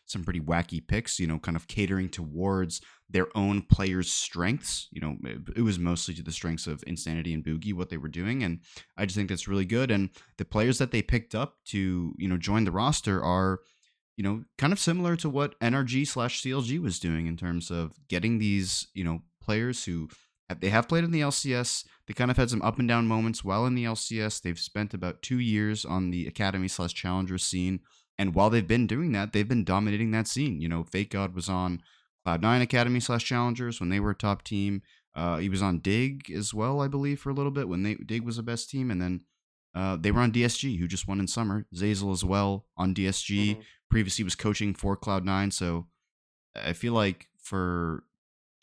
some pretty wacky picks, kind of catering towards their own players' strengths. It was mostly to the strengths of Insanity and Boogie, what they were doing. And I just think that's really good. And the players that they picked up to, join the roster are, kind of similar to what NRG/CLG was doing in terms of getting these, players who they have played in the LCS. They kind of had some up and down moments while in the LCS. They've spent about 2 years on the Academy/Challenger scene. And while they've been doing that, they've been dominating that scene. Fake God was on Cloud9 Academy/Challengers when they were a top team. He was on Dig as well, I believe, for a little bit when Dig was the best team. And then they were on DSG, who just won in summer. Zazel as well on DSG. Hmm. Previously was coaching for Cloud9. So I feel like for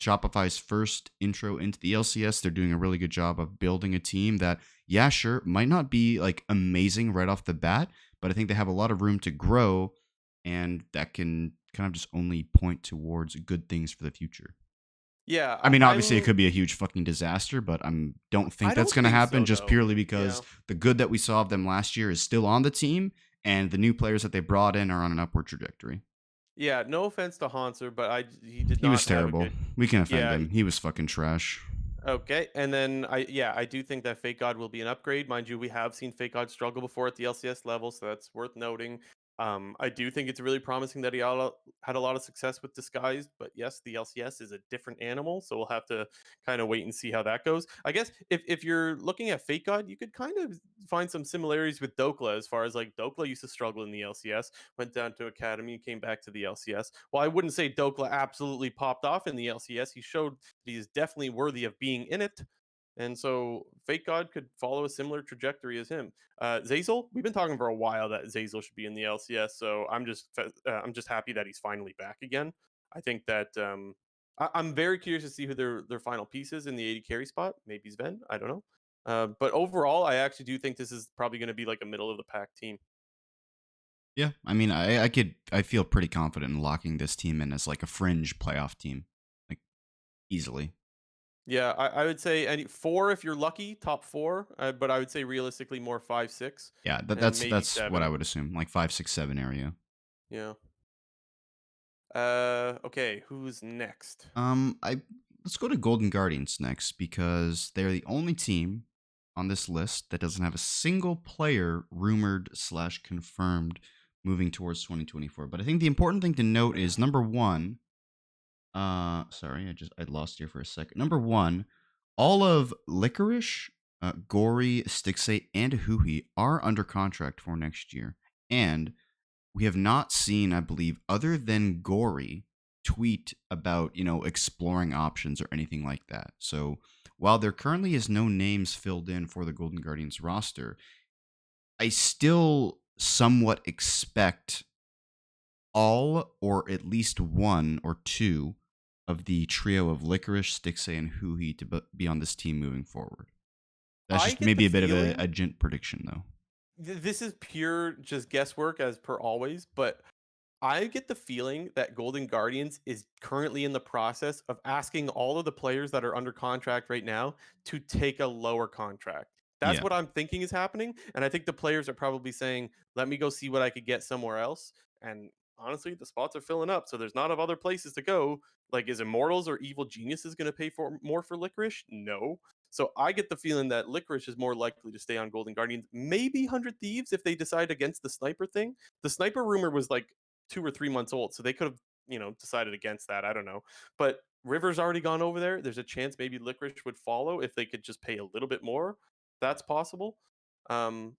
Shopify's first intro into the LCS, they're doing a really good job of building a team that, yeah, sure, might not be like amazing right off the bat, but I think they have a lot of room to grow, and that can kind of just only point towards good things for the future. Yeah, I mean, obviously, it I'm. could be a huge fucking disaster, but don't think I that's don't going to think happen so, just though. purely because Yeah. the good that we saw of them last year is still on the team, and the new players that they brought in are on an upward trajectory. Yeah, no offense to Hanser, but he did He was not have a terrible. good. We can offend Yeah, him. He was fucking trash. okay, and then I do think that Fake God will be an upgrade. Mind you, we have seen Fake God struggle before at the LCS level, so that's worth noting. I do think it's really promising that he had a lot of success with Disguised, but yes, the LCS is a different animal, so we'll have to kind of wait and see how that goes. I guess if you're looking at Fake God, you could kind of find some similarities with Dokla as far as like Dokla used to struggle in the LCS, went down to Academy, came back to the LCS. Well, I wouldn't say Dokla absolutely popped off in the LCS. He showed he is definitely worthy of being in it. And so Fake God could follow a similar trajectory as him. Zazel, we've been talking for a while that Zazel should be in the LCS, so I'm just happy that he's finally back again. I think that I'm very curious to see who their final piece is in the 80 carry spot. Maybe Zven, I don't know. But overall, I actually do think this is probably going to be like a middle of the pack team. Yeah, I mean, I feel pretty confident in locking this team in as like a fringe playoff team, like easily. Yeah, I would say any 4 if you're lucky, top 4, but I would say realistically more 5, 6, Yeah, and maybe that's what I 7. would assume, like 5, 6, 7 area. Yeah. Okay, who's next? I let's go to Golden Guardians next because they're the only team on this list that doesn't have a single player rumored slash confirmed moving towards 2024. But I think the important thing to note is number one. Sorry, I lost here for a second. Number one, all of Licorice, Gory, Stixate, and Huhi are under contract for next year, and we have not seen, I believe, other than Gory, tweet about, exploring options or anything like that. So while there currently is no names filled in for the Golden Guardians roster, I still somewhat expect all or at least one or two of the trio of Licorice, Stixay, and Huhi to be on this team moving forward. That's I just get the maybe a bit of feeling a gent prediction, though. this is pure just guesswork as per always, but I get the feeling that Golden Guardians is currently in the process of asking all of the players that are under contract right now to take a lower contract. That's Yeah. what I'm thinking is happening. And I think the players are probably saying, let me go see what I could get somewhere else. And honestly, the spots are filling up. So there's not of other places to go. Like, is Immortals or Evil Geniuses going to pay for more for Licorice? No. So I get the feeling that Licorice is more likely to stay on Golden Guardians. Maybe 100 Thieves if they decide against the sniper thing. The sniper rumor was like 2 or 3 months old, so they could have decided against that. I don't know, but River's already gone over there. There's a chance maybe Licorice would follow if they could just pay a little bit more. That's possible. Um,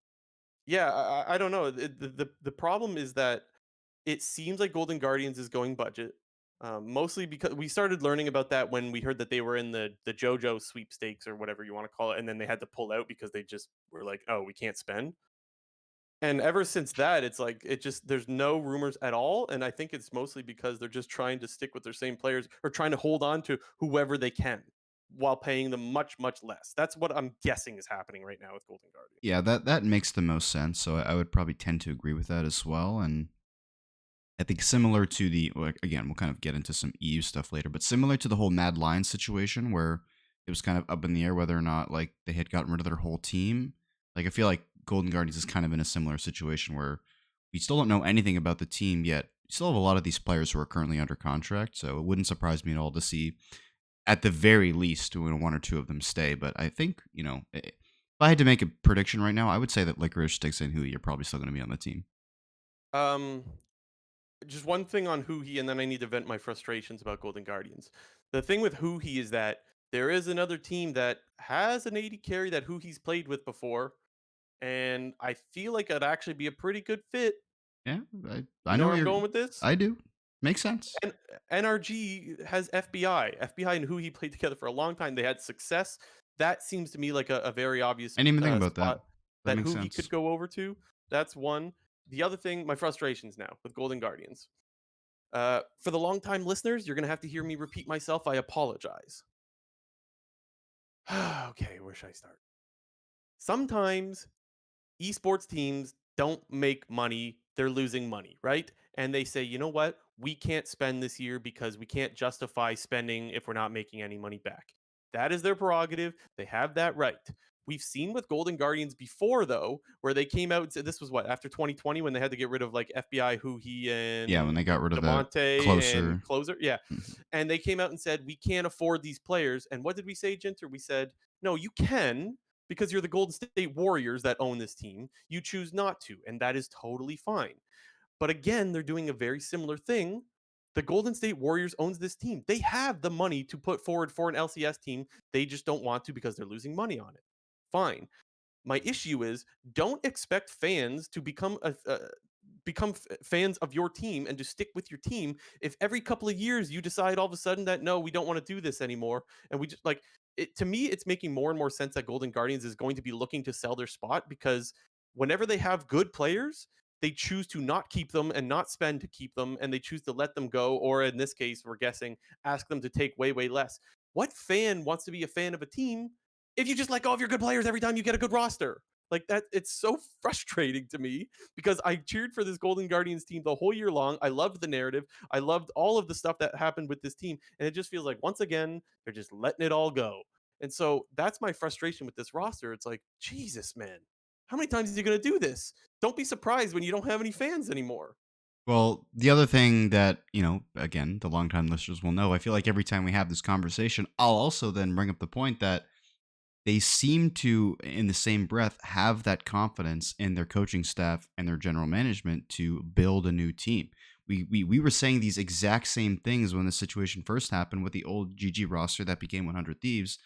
yeah, I don't know. The problem is that it seems like Golden Guardians is going budget. Mostly because we started learning about that when we heard that they were in the JoJo sweepstakes or whatever you want to call it, and then they had to pull out because they just were like, oh, we can't spend. And ever since that, it's like it just there's no rumors at all, and I think it's mostly because they're just trying to stick with their same players or trying to hold on to whoever they can while paying them much, much less. That's what I'm guessing is happening right now with Golden Guardians. Yeah, that makes the most sense. So I would probably tend to agree with that as well. And I think similar to again, we'll kind of get into some EU stuff later, but similar to the whole Mad Lions situation where it was kind of up in the air whether or not like they had gotten rid of their whole team. Like I feel like Golden Guardians is kind of in a similar situation where we still don't know anything about the team yet. We still have a lot of these players who are currently under contract, so it wouldn't surprise me at all to see at the very least one or two of them stay. But I think if I had to make a prediction right now, I would say that Licorice, Sticks, and Hui are probably still going to be on the team. Um, just one thing on Huhi, and then I need to vent my frustrations about Golden Guardians. The thing with Huhi is that there is another team that has an 80 carry that Huhi's played with before, and I feel like it'd actually be a pretty good fit. Yeah, I You know know where what I'm you're. going with this? I do. Makes sense. And NRG has FBI. FBI and who he played together for a long time. They had success. That seems to me like a very obvious I didn't even think about that. spot That that makes who he could sense. go over to. That's one. The other thing, my frustrations now with Golden Guardians. For the long-time listeners, you're going to have to hear me repeat myself. I apologize. Okay, where should I start? Sometimes esports teams don't make money, they're losing money, right? And they say, you know what? We can't spend this year because we can't justify spending if we're not making any money back. That is their prerogative. They have that right. We've seen with Golden Guardians before, though, where they came out and said this was what after 2020 when they had to get rid of like FBI, Huhi, Yeah, when they and got rid of the Demonte and closer. Closer. Yeah. Mhm. And they came out and said, we can't afford these players. And what did we say, Jinter? We said, no, you can because you're the Golden State Warriors that own this team. You choose not to, and that is totally fine. But again, they're doing a very similar thing. The Golden State Warriors owns this team. They have the money to put forward for an LCS team. They just don't want to because they're losing money on it. Fine. My issue is don't expect fans to become fans of your team and to stick with your team if every couple of years you decide all of a sudden that no, we don't want to do this anymore, and we just like it. To me, it's making more and more sense that Golden Guardians is going to be looking to sell their spot because whenever they have good players, they choose to not keep them and not spend to keep them, and they choose to let them go, or in this case, we're guessing, ask them to take way, way less. What fan wants to be a fan of a team if you just let go of your good players every time you get a good roster? Like that, it's so frustrating to me because I cheered for this Golden Guardians team the whole year long. I loved the narrative. I loved all of the stuff that happened with this team. And it just feels like once again, they're just letting it all go. And so that's my frustration with this roster. It's like, Jesus, man, how many times are you going to do this? Don't be surprised when you don't have any fans anymore. Well, the other thing that, again, the longtime listeners will know, I feel like every time we have this conversation, I'll also then bring up the point that they seem to, in the same breath, have that confidence in their coaching staff and their general management to build a new team. We were saying these exact same things when the situation first happened with the old GG roster that became 100 Thieves.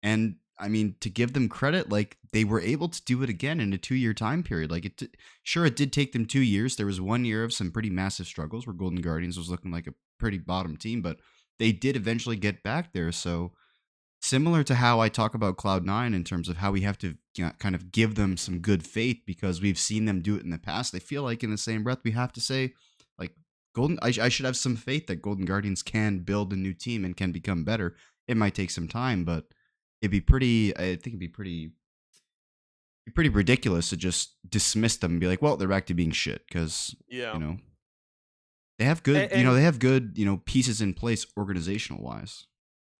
And I mean, to give them credit, like they were able to do it again in a 2 year time period. Like sure, it did take them 2 years. There was 1 year of some pretty massive struggles where Golden Guardians was looking like a pretty bottom team, but they did eventually get back there. So similar to how I talk about Cloud9 in terms of how we have to kind of give them some good faith because we've seen them do it in the past. I feel like in the same breath, we have to say, like, I should have some faith that Golden Guardians can build a new team and can become better. It might take some time, but I think it'd be pretty ridiculous to just dismiss them and be like, well, they're back to being shit because, you Yeah. know, they have good, And pieces in place organizational wise.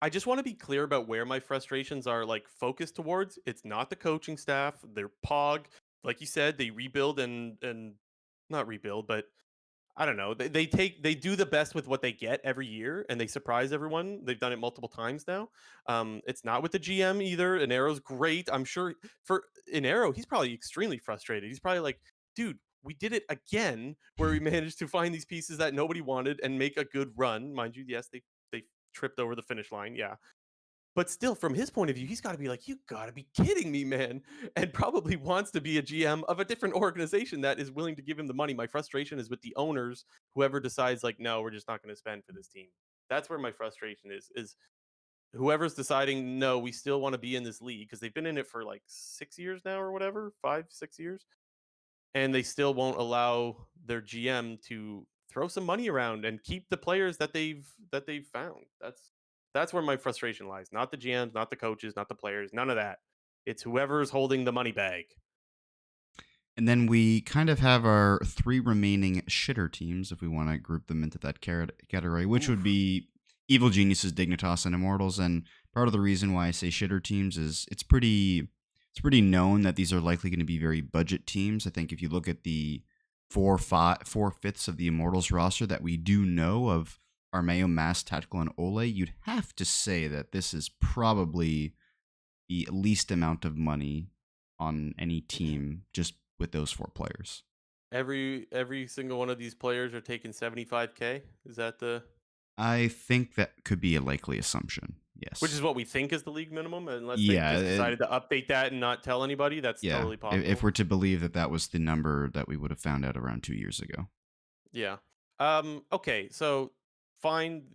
I just want to be clear about where my frustrations are like focused towards. It's not the coaching staff. They're pog. Like you said, they rebuild and not rebuild, but I don't know. They do the best with what they get every year, and they surprise everyone. They've done it multiple times now. It's not with the GM either. And Arrow's great. I'm sure for in Arrow, he's probably extremely frustrated. He's probably like, dude, we did it again, where we managed to find these pieces that nobody wanted and make a good run. Mind you, yes, they tripped over the finish line. Yeah, but still, from his point of view, he's got to be like, "You got to be kidding me, man!" And probably wants to be a GM of a different organization that is willing to give him the money. My frustration is with the owners, whoever decides, like, "No, we're just not going to spend for this team." That's where my frustration is whoever's deciding, "No, we still want to be in this league," because they've been in it for like 6 years now or whatever, 5, 6 years, and they still won't allow their GM to throw some money around and keep the players that they've found. That's where my frustration lies. Not the GMs, not the coaches, not the players, none of that. It's whoever's holding the money bag. And then we kind of have our three remaining shitter teams, if we want to group them into that category, which would Oof. be Evil Geniuses, Dignitas, and Immortals. And part of the reason why I say shitter teams is it's pretty known that these are likely going to be very budget teams. I think if you look at the four fifths of the Immortals roster that we do know of Armeo, Mass, Tactical, and Ole, you'd have to say that this is probably the least amount of money on any team just with those four players. Every single one of these players are taking 75K. Is that the I think that could be a likely assumption. which Yes. is what we think is the league minimum, unless they've Yeah. just decided to update that and not tell anybody. That's Yeah. totally If possible. we're to believe that that was the number that we would have found out around 2 years ago. Yeah. Okay. So fine.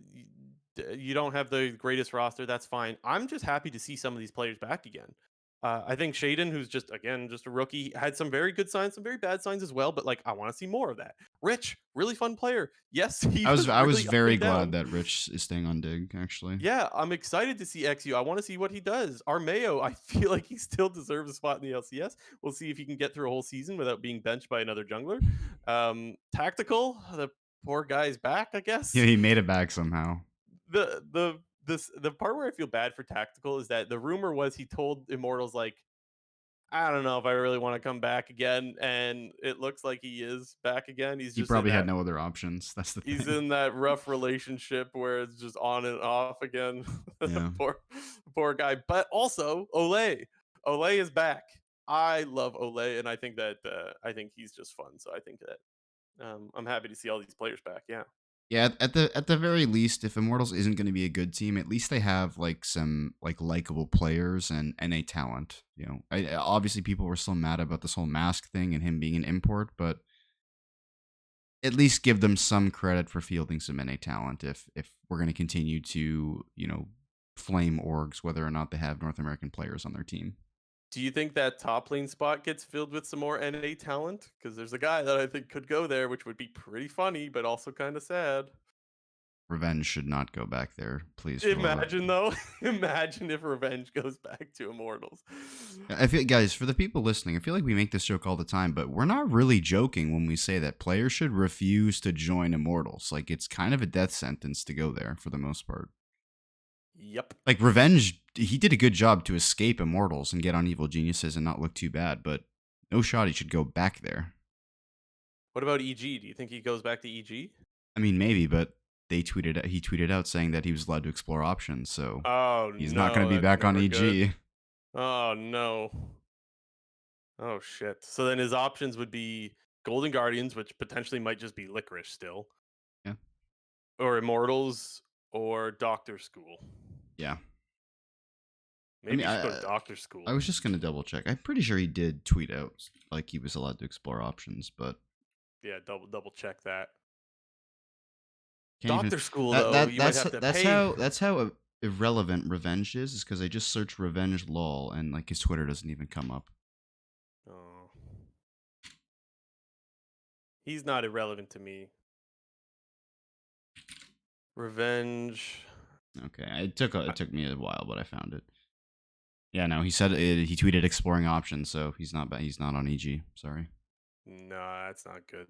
You don't have the greatest roster. That's fine. I'm just happy to see some of these players back again. I think Shaden, who's just again just a rookie, had some very good signs, some very bad signs as well. But like, I want to see more of that. Rich, really fun player. Yes, he was I was really up very and glad down. that Rich is staying on Dig, actually. Yeah, I'm excited to see XU. I want to see what he does. Armeo, I feel like he still deserves a spot in the LCS. We'll see if he can get through a whole season without being benched by another jungler. Tactical, the poor guy's back, I Yeah, guess. he made it back somehow. The part where I feel bad for Tactical is that the rumor was he told Immortals like, I don't know if I really want to come back again, and it looks like he is back again. He's He just in probably had that no other options. That's the he's thing. in that rough relationship where it's just on and off again. Yeah. Poor guy. But also Ole. Ole is back. I love Ole, and I think that I think he's just fun. So I think that I'm happy to see all these players back. Yeah. Yeah, at the very least, if Immortals isn't going to be a good team, at least they have like some like likable players and a talent. Obviously people were still mad about this whole mask thing and him being an import, but at least give them some credit for fielding some NA talent. If we're going to continue to flame orgs, whether or not they have North American players on their team. Do you think that top lane spot gets filled with some more NA talent? Because there's a guy that I think could go there, which would be pretty funny, but also kind of sad. Revenge should not go back there. Please, for the love of. Imagine though, imagine if Revenge goes back to Immortals. I feel, guys, for the people listening, I feel like we make this joke all the time, but we're not really joking when we say that players should refuse to join Immortals. Like, it's kind of a death sentence to go there for the most part. Yep. Like, Revenge, he did a good job to escape Immortals and get on Evil Geniuses and not look too bad, but no shot he should go back there. What about EG? Do you think he goes back to EG? I mean, maybe, but he tweeted out saying that he was allowed to explore options, so Oh he's not going no, to be that's back on never good. EG. Oh no. Oh shit. So then his options would be Golden Guardians, which potentially might just be Licorice still, Yeah. or Immortals, or Doctor School. Yeah. I Maybe mean, he should go to Doctor I School. was just going to double check. I'm pretty sure he did tweet out like he was allowed to explore options, but Yeah, double check that. can't even. Doctor School That though, that you might that's have to that's pay. how that's how irrelevant Revenge is because I just searched Revenge lol and like his Twitter doesn't even come up. Oh, he's not irrelevant to me. Revenge. Okay, it took me a while, but I found it. Yeah, no, he said he tweeted exploring options, so he's not on EG. Sorry. Nah, that's not good.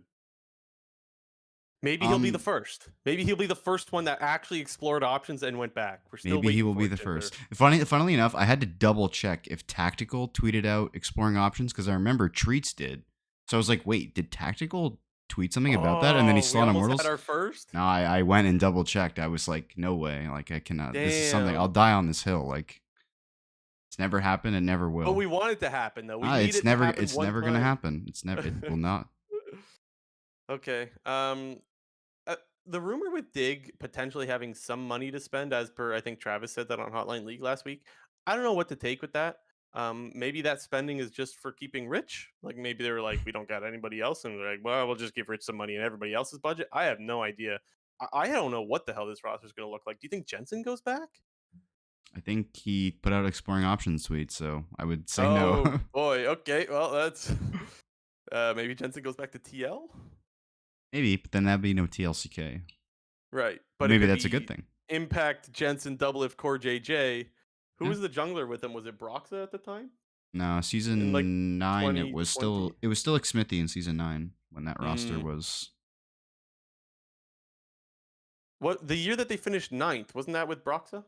Maybe he'll be the Um, first. Maybe he'll be the first one that actually explored options and went back. We're still Maybe he waiting will for be it, the Jinder. first. Funnily enough, I had to double check if Tactical tweeted out exploring options because I remember Treats did. So I was like, wait, did Tactical tweet something about that? And then he Oh, we saw on almost had Immortals. our first. No, I went and double checked. I was like, no way. Like I cannot. This is something I'll Damn. die on this hill. Like it's never happened. It never But will. we want it to happen though. We Ah, need it to happen it's one never gonna time. happen. It's never. It will not. Okay. The rumor with Dig potentially having some money to spend, as per I think Travis said that on Hotline League last week. I don't know what to take with that. Maybe that spending is just for keeping Rich. Like maybe they were like, we don't got anybody else, and they're like, well, we'll just give Rich some money in everybody else's budget. I have no idea. I don't know what the hell this roster is going to look like. Do you think Jensen goes back? I think he put out exploring options tweet, so I would say no. Oh boy. Okay. Well, that's maybe Jensen goes back to TL. Maybe, but then that'd be no TLCK. Right, But but it maybe could that's a good be thing. Impact, Jensen, Doublelift, Core JJ. Who Yeah. was the jungler with him? Was it Broxa at the time? No, In like season 9 2020? it was still Xmithy in season 9 when that roster Mm. was. What the year that they finished ninth, wasn't that with Broxa?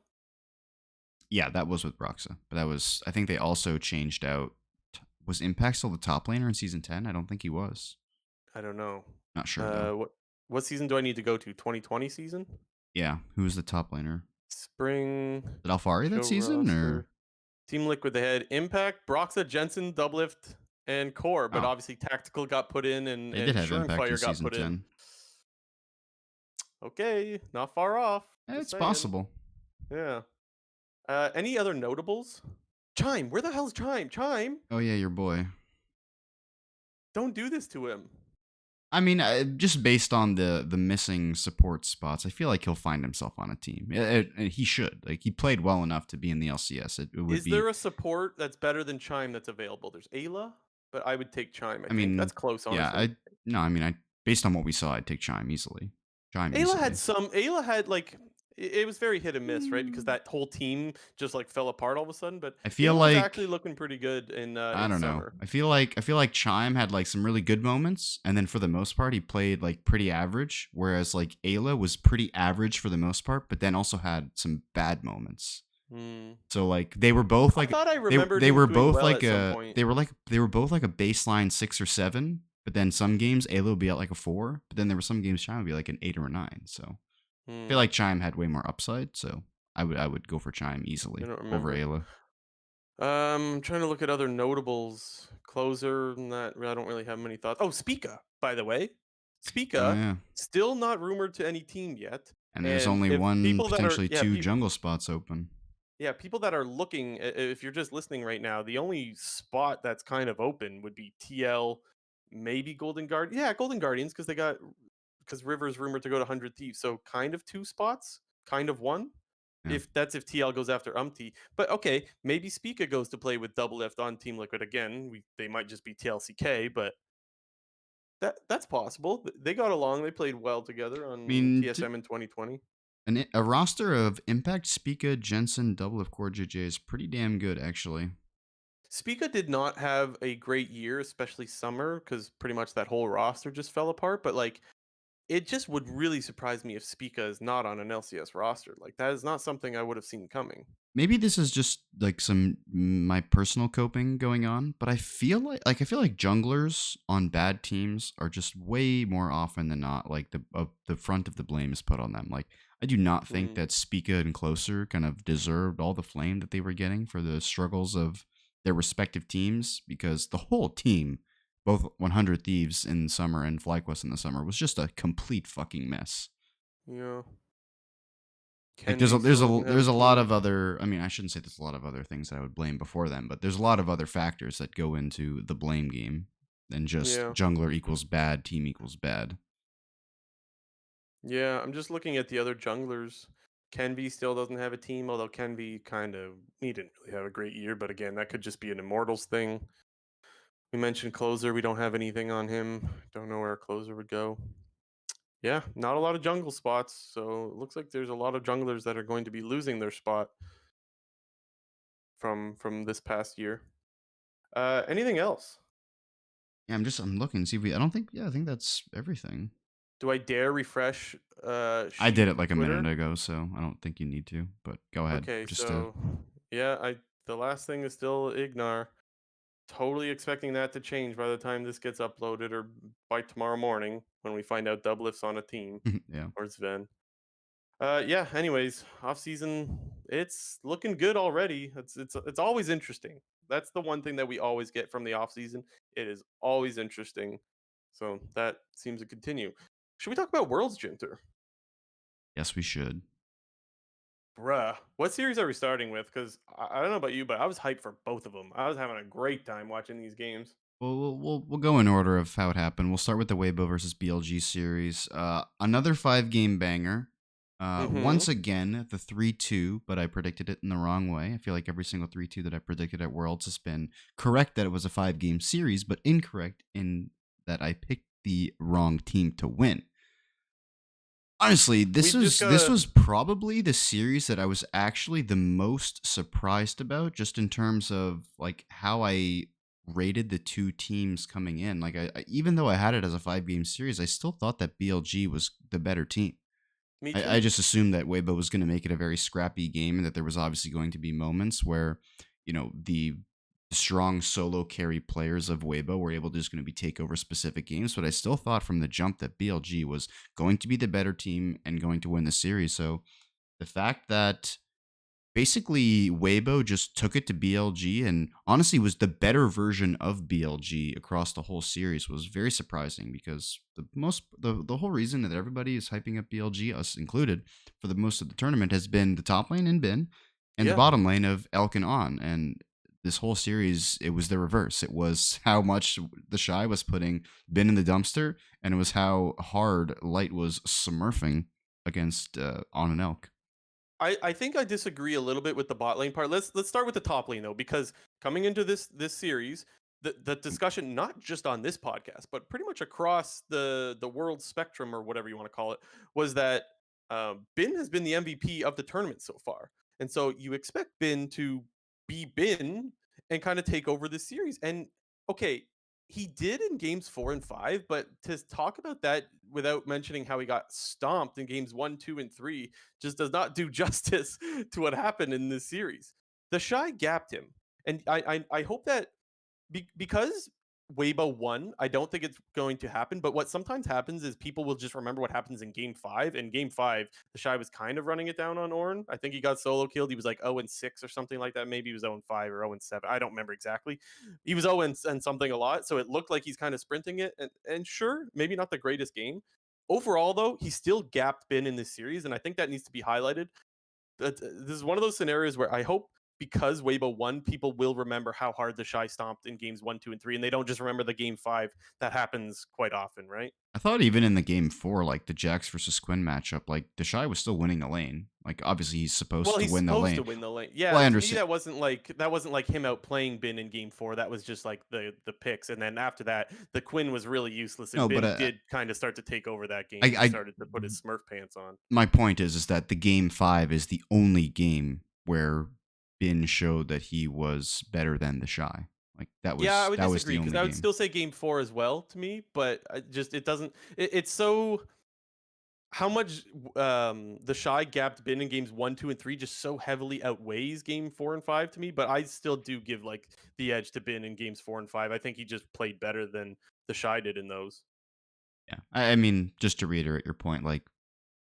Yeah, that was with Broxa. But that was I think they also changed out. Was Impact still the top laner in season 10? I don't think he was. I don't know. Not sure though. What season do I need to go to? 2020 season? Yeah, who was the top laner? Spring Did Alfari that show season or roster. Team Liquid they had Impact, Broxa, Jensen, Doublelift, and Core, but oh, obviously Tactical got put in they did and have Impact in Surenfire got season put in. 10. Okay, not far off. Just It's saying. possible. Yeah. Any other notables? Chime, where the hell's Chime? Chime, Oh yeah, your boy. don't do this to him. I mean, just based on the missing support spots, I feel like he'll find himself on a team. He should. Like he played well enough to be in the LCS. It would Is be. there a support that's better than Chime that's available? There's Ayla, but I would take Chime. I I think mean, that's close, yeah. honestly. No. I mean, I based on what we saw, I'd take Chime easily. Chime easily. Ayla had like it was very hit and miss, right? Because Mm, that whole team just like fell apart all of a sudden. But I feel Ayla was actually like looking pretty good I in don't know. summer. I feel like Chime had like some really good moments, and then for the most part, he played like pretty average. Whereas like Ayla was pretty average for the most part, but then also had some bad moments. Hmm. So like they were both I like thought I remembered they him were doing both well like at some point. they were both like a baseline 6 or 7. But then some games Ayla would be at like a 4. But then there were some games Chime would be like an 8 or a 9. So I feel Hmm. like Chime had way more upside. So I would go for Chime I easily don't over remember. Ayla. Trying to look at other notables. Closer and that I don't really have many thoughts. Oh, Spica, by the way. Oh Spica, yeah. still not rumored to any team yet. And there's And only if one people that are potentially two jungle spots open. yeah, people that are looking if you're just listening right now, the only spot that's kind of open would be TL, maybe Golden Guard. Yeah, Golden Guardians because River's rumored to go to 100 Thieves. So kind of two spots, kind of one. Yeah. If TL goes after Umti. But okay, maybe Spica goes to play with Doublelift on Team Liquid again. They might just be TLCK, but that's possible. They got along. They played well together I on mean, TSM in 2020. A roster of Impact, Spica, Jensen, Doublelift, Core JJ is pretty damn good, actually. Spica did not have a great year, especially summer, because pretty much that whole roster just fell apart. But like, it just would really surprise me if Spica is not on an LCS roster. Like, that is not something I would have seen coming. Maybe this is just like some my personal coping going on, but I feel like junglers on bad teams are just way more often than not like the front of the blame is put on them. Like I do not think Mm, that Spica and Closer kind of deserved all the flame that they were getting for the struggles of their respective teams because the whole team, both 100 Thieves in summer and FlyQuest in the summer, was just a complete fucking mess. yeah. Like Kenvi still doesn't have a there's a lot team. of other, I mean, I shouldn't say there's a lot of other things that I would blame before them, but there's a lot of other factors that go into the blame game than just Yeah. jungler equals bad, team equals bad. Yeah, I'm just looking at the other junglers. Kenvi still doesn't have a team, although Kenvi kind of he didn't really have a great year, but again, that could just be an Immortals thing. We mentioned closer, we don't have anything on him. Don't know where a closer would go. Yeah, not a lot of jungle spots, so it looks like there's a lot of junglers that are going to be losing their spot from this past year. Anything else? Yeah, I'm looking to see if we I don't think yeah, I think that's everything. Do I dare refresh I did Sheik it like a minute Twitter? ago, so I don't think you need to, but go ahead. Okay, Just so yeah, I the last thing is still Ignar. Totally expecting that to change by the time this gets uploaded or by tomorrow morning when we find out Doublelift's on a team yeah. or Zven. Yeah, anyways, off season it's looking good already. It's always interesting. That's the one thing that we always get from the off season. It is always interesting. So that seems to continue. Should we talk about Worlds, Jinter? Yes, we should. Bruh, what series are we starting with? Because I don't know about you, but I was hyped for both of them. I was having a great time watching these games. Well, we'll go in order of how it happened. We'll start with the Weibo versus BLG series. Another 5 game banger. Mm-hmm. Once again, the 3-2, but I predicted it in the wrong way. I feel like every single 3-2 that I predicted at Worlds has been correct that it was a 5 game series, but incorrect in that I picked the wrong team to win. Honestly, We just this gotta was probably the series that I was actually the most surprised about, just in terms of like how I rated the two teams coming in. Like even though I had it as a 5 game series, I still thought that BLG was the better team. me I too. just assumed that Weibo was going to make it a very scrappy game and that there was obviously going to be moments where, the strong solo carry players of Weibo were able to just going to be take over specific games. But I still thought from the jump that BLG was going to be the better team and going to win the series. So the fact that basically Weibo just took it to BLG and honestly was the better version of BLG across the whole series was very surprising because the whole reason that everybody is hyping up BLG, us included, for the most of the tournament has been the top lane in Bin and the Yeah. bottom lane of Elk and On. And this whole series, it was the reverse. It was how much the Shy was putting Bin in the dumpster, and it was how hard Light was smurfing against On and Elk. I think I disagree a little bit with the bot lane part. Let's start with the top lane though, because coming into this series, the discussion not just on this podcast, but pretty much across the world spectrum or whatever you want to call it, was that Bin has been the MVP of the tournament so far, and so you expect Bin to be Bin and kind of take over this series. And okay, he did in games 4 and 5, but to talk about that without mentioning how he got stomped in games 1, 2, and 3 just does not do justice to what happened in this series. The Shy gapped him, and I hope that because Weibo won, I don't think it's going to happen. But what sometimes happens is people will just remember what happens in game 5. In game 5, the Shy was kind of running it down on Ornn. I think he got solo killed. He was like 0-6 or something like that. Maybe he was 0-5 or 0-7. I don't remember exactly. He was 0 and something a lot. So it looked like he's kind of sprinting it. And sure, maybe not the greatest game. Overall, though, he still gapped Bin in this series. And I think that needs to be highlighted. This is one of those scenarios where I hope because Weibo won, people will remember how hard the Shy stomped in games 1, 2, and 3, and they don't just remember the game 5 that happens quite often, right? I thought even in the game 4, like the Jax versus Quinn matchup, like the Shy was still winning the lane. Like obviously he's supposed Well, to he's win the supposed to lane. win the lane. Well, Yeah, I to me understand. that wasn't like him outplaying Bin in game 4. That was just like the picks, and then after that, the Quinn was really useless, and No, but Bin did kind of start to take over that game. He I started to put his Smurf pants on. my point is that the game 5 is the only game where Bin showed that he was better than the Shy. Like Yeah, I would that was the disagree because only I would game. still say game 4 as well to me, but I just it doesn't. It's so how much the Shy gapped Bin in games 1, 2, and 3 just so heavily outweighs game 4 and 5 to me. But I still do give like the edge to Bin in games 4 and 5. I think he just played better than the Shy did in those. Yeah, I mean, just to reiterate your point, like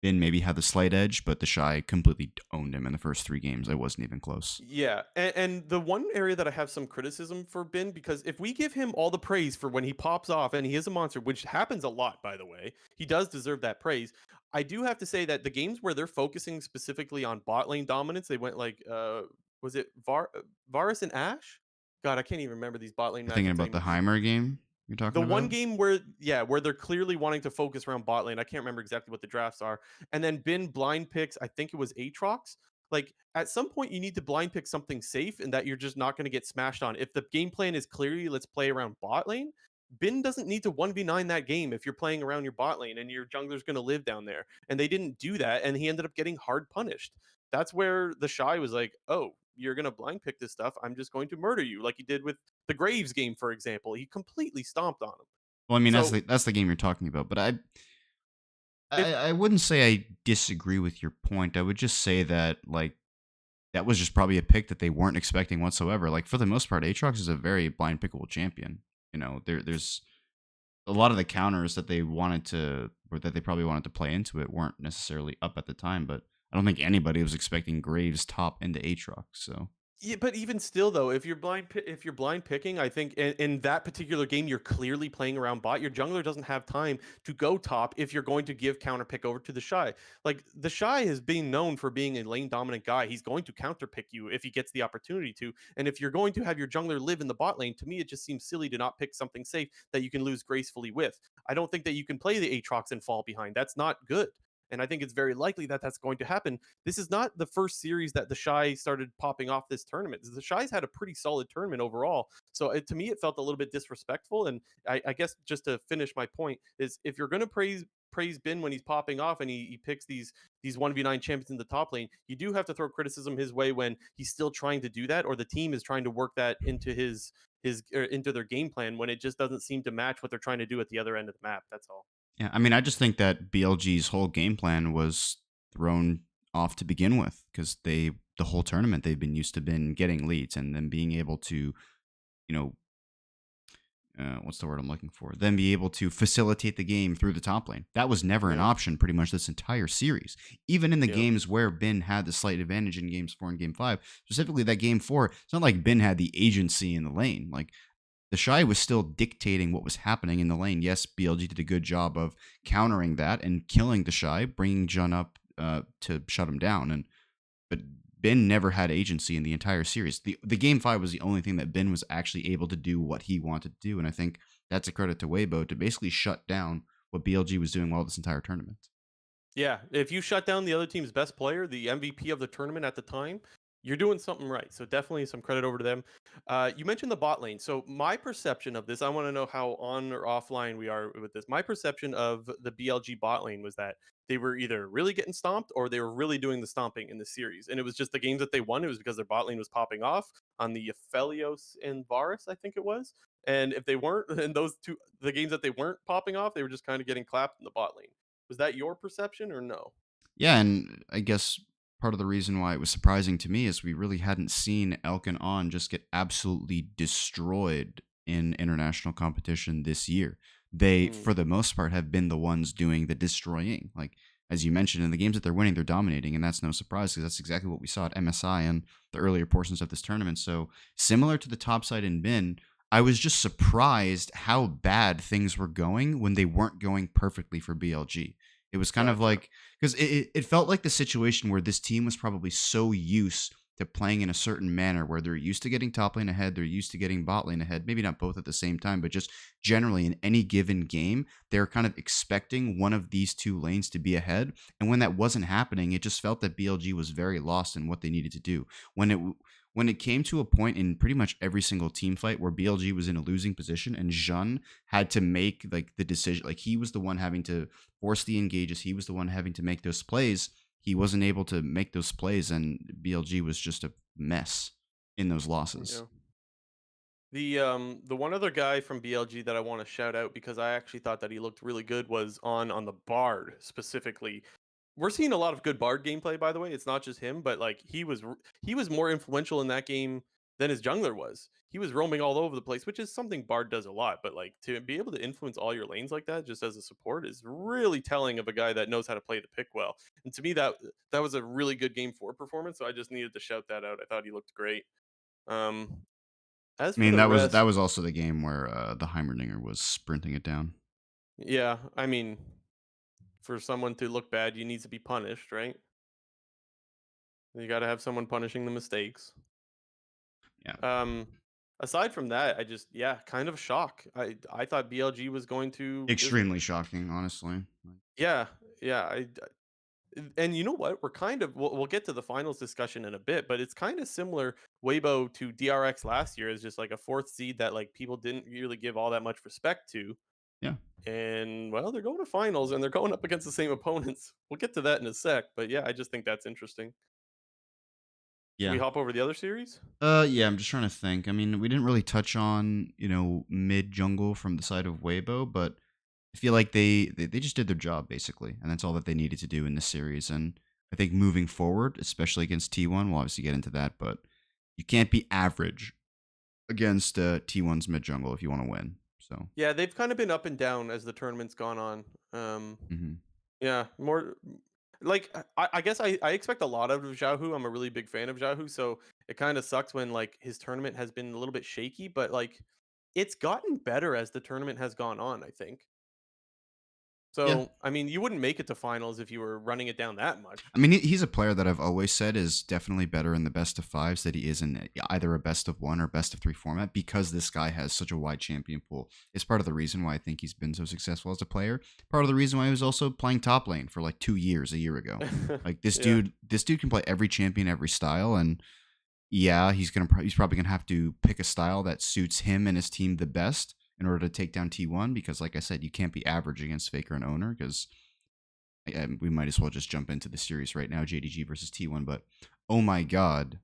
Bin maybe had the slight edge, but the Shy completely owned him in the first 3 games. It wasn't even close. Yeah, and the one area that I have some criticism for Bin, because if we give him all the praise for when he pops off and he is a monster, which happens a lot, by the way, he does deserve that praise. I do have to say that the games where they're focusing specifically on bot lane dominance, they went like, was it Varus and Ash? God, I can't even remember these bot lane You're thinking matchups about the anymore. Heimer game you're The talking one about? game where, yeah, where they're clearly wanting to focus around bot lane. I can't remember exactly what the drafts are. And then Bin blind picks, I think it was Aatrox. Like at some point, you need to blind pick something safe and that you're just not going to get smashed on. If the game plan is clearly let's play around bot lane, Bin doesn't need to 1v9 that game if you're playing around your bot lane and your jungler's going to live down there. And they didn't do that. And he ended up getting hard punished. That's where the Shy was like, oh, you're going to blind pick this stuff. I'm just going to murder you, like he did with the Graves game, for example. He completely stomped on him. Well, I mean So that's the game you're talking about, but if I wouldn't say I disagree with your point. I would just say that like that was just probably a pick that they weren't expecting whatsoever. Like for the most part, Aatrox is a very blind pickable champion. You know, there's a lot of the counters that they wanted to, or that they probably wanted to play into it, weren't necessarily up at the time. But I don't think anybody was expecting Graves top into Aatrox. So yeah, but even still though, if you're blind picking, I think in that particular game you're clearly playing around bot. Your jungler doesn't have time to go top if you're going to give counter pick over to the Shy. Like the Shy is being known for being a lane dominant guy. He's going to counter pick you if he gets the opportunity to. And if you're going to have your jungler live in the bot lane, to me it just seems silly to not pick something safe that you can lose gracefully with. I don't think that you can play the Aatrox and fall behind. That's not good. And I think it's very likely that that's going to happen. This is not the first series that the Shy started popping off this tournament. The Shy's had a pretty solid tournament overall. So to me, it felt a little bit disrespectful. And I guess just to finish my point is if you're going to praise Bin when he's popping off and he picks these 1v9 champions in the top lane, you do have to throw criticism his way when he's still trying to do that, or the team is trying to work that into his into their game plan when it just doesn't seem to match what they're trying to do at the other end of the map. That's all. yeah, I mean, I just think that BLG's whole game plan was thrown off to begin with because the whole tournament they've been used to been getting leads and then being able to, you know, what's the word I'm looking for? Then be able to facilitate the game through the top lane. That was never an Yeah. option pretty much this entire series. Even in the Yep. games where Bin had the slight advantage in games 4 and game 5, specifically that game 4, it's not like Bin had the agency in the lane. Like the Shy was still dictating what was happening in the lane. Yes, BLG did a good job of countering that and killing the Shy, bringing Jun up to shut him down. But Ben never had agency in the entire series. The game 5 was the only thing that Ben was actually able to do what he wanted to do, and I think that's a credit to Weibo to basically shut down what BLG was doing well this entire tournament. Yeah, if you shut down the other team's best player, the MVP of the tournament at the time, you're doing something right. So definitely some credit over to them. You mentioned the bot lane. So my perception of this, I want to know how on or offline we are with this. My perception of the BLG bot lane was that they were either really getting stomped or they were really doing the stomping in the series. And it was just the games that they won. It was because their bot lane was popping off on the Aphelios and Varus, I think it was. And if they weren't, in those two, the games that they weren't popping off, they were just kind of getting clapped in the bot lane. Was that your perception or no? Yeah, and I guess part of the reason why it was surprising to me is we really hadn't seen Elk and On just get absolutely destroyed in international competition this year. They, Mm, for the most part, have been the ones doing the destroying. Like, as you mentioned, in the games that they're winning, they're dominating, and that's no surprise because that's exactly what we saw at MSI and the earlier portions of this tournament. So, similar to the top side in Bin, I was just surprised how bad things were going when they weren't going perfectly for BLG. It was kind of gotcha. like because it felt like the situation where this team was probably so used to playing in a certain manner where they're used to getting top lane ahead, they're used to getting bot lane ahead, maybe not both at the same time, but just generally in any given game, they're kind of expecting one of these two lanes to be ahead. And when that wasn't happening, it just felt that BLG was very lost in what they needed to do. When it came to a point in pretty much every single team fight where BLG was in a losing position and Jun had to make like the decision, like he was the one having to force the engages, he was the one having to make those plays. He wasn't able to make those plays, and BLG was just a mess in those losses. Yeah. The one other guy from BLG that I want to shout out because I actually thought that he looked really good was on the Bard specifically. We're seeing a lot of good Bard gameplay, by the way. It's not just him, but like he was more influential in that game than his jungler was. He was roaming all over the place, which is something Bard does a lot. But like to be able to influence all your lanes like that, just as a support, is really telling of a guy that knows how to play the pick well. And to me, that was a really good game 4 performance. So I just needed to shout that out. I thought he looked great. Um, as I for mean, the that rest, was also the game where the Heimerdinger was sprinting it down. yeah, I mean, for someone to look bad, you need to be punished, right? You got to have someone punishing the mistakes. Yeah, Um, aside from that, I just yeah, kind of shock. I thought BLG was going to just extremely shocking, honestly. yeah, yeah. And you know what? We're kind of we'll get to the finals discussion in a bit, but it's kind of similar Weibo to DRX last year as just like a fourth seed that like people didn't really give all that much respect to. Yeah, And well, they're going to finals and they're going up against the same opponents. We'll get to that in a sec, but yeah, I just think that's interesting. Should we yeah. hop over the other series? Yeah, I'm just trying to think. I mean, we didn't really touch on, mid jungle from the side of Weibo, but I feel like they just did their job basically, and that's all that they needed to do in this series. And I think moving forward, especially against T1, we'll obviously get into that, but you can't be average against T1's mid jungle if you want to win. So, Yeah, they've kind of been up and down as the tournament's gone on. mhm. Yeah, more like I guess I expect a lot out of Xiaohu. I'm a really big fan of Xiaohu, so it kind of sucks when like his tournament has been a little bit shaky, but like it's gotten better as the tournament has gone on, I think. Yeah. So, I mean, you wouldn't make it to finals if you were running it down that much. I mean, he's a player that I've always said is definitely better in the best of fives that he is in either a best of one or best of three format because this guy has such a wide champion pool. It's part of the reason why I think he's been so successful as a player. Part of the reason why he was also playing top lane for like 2 years a year ago. Like Yeah. this dude can play every champion, every style, and yeah, he's probably gonna have to pick a style that suits him and his team the best in order to take down T1 because, like I said, you can't be average against Faker and Owner because we might as well just jump into the series right now, JDG versus T1. But oh my god,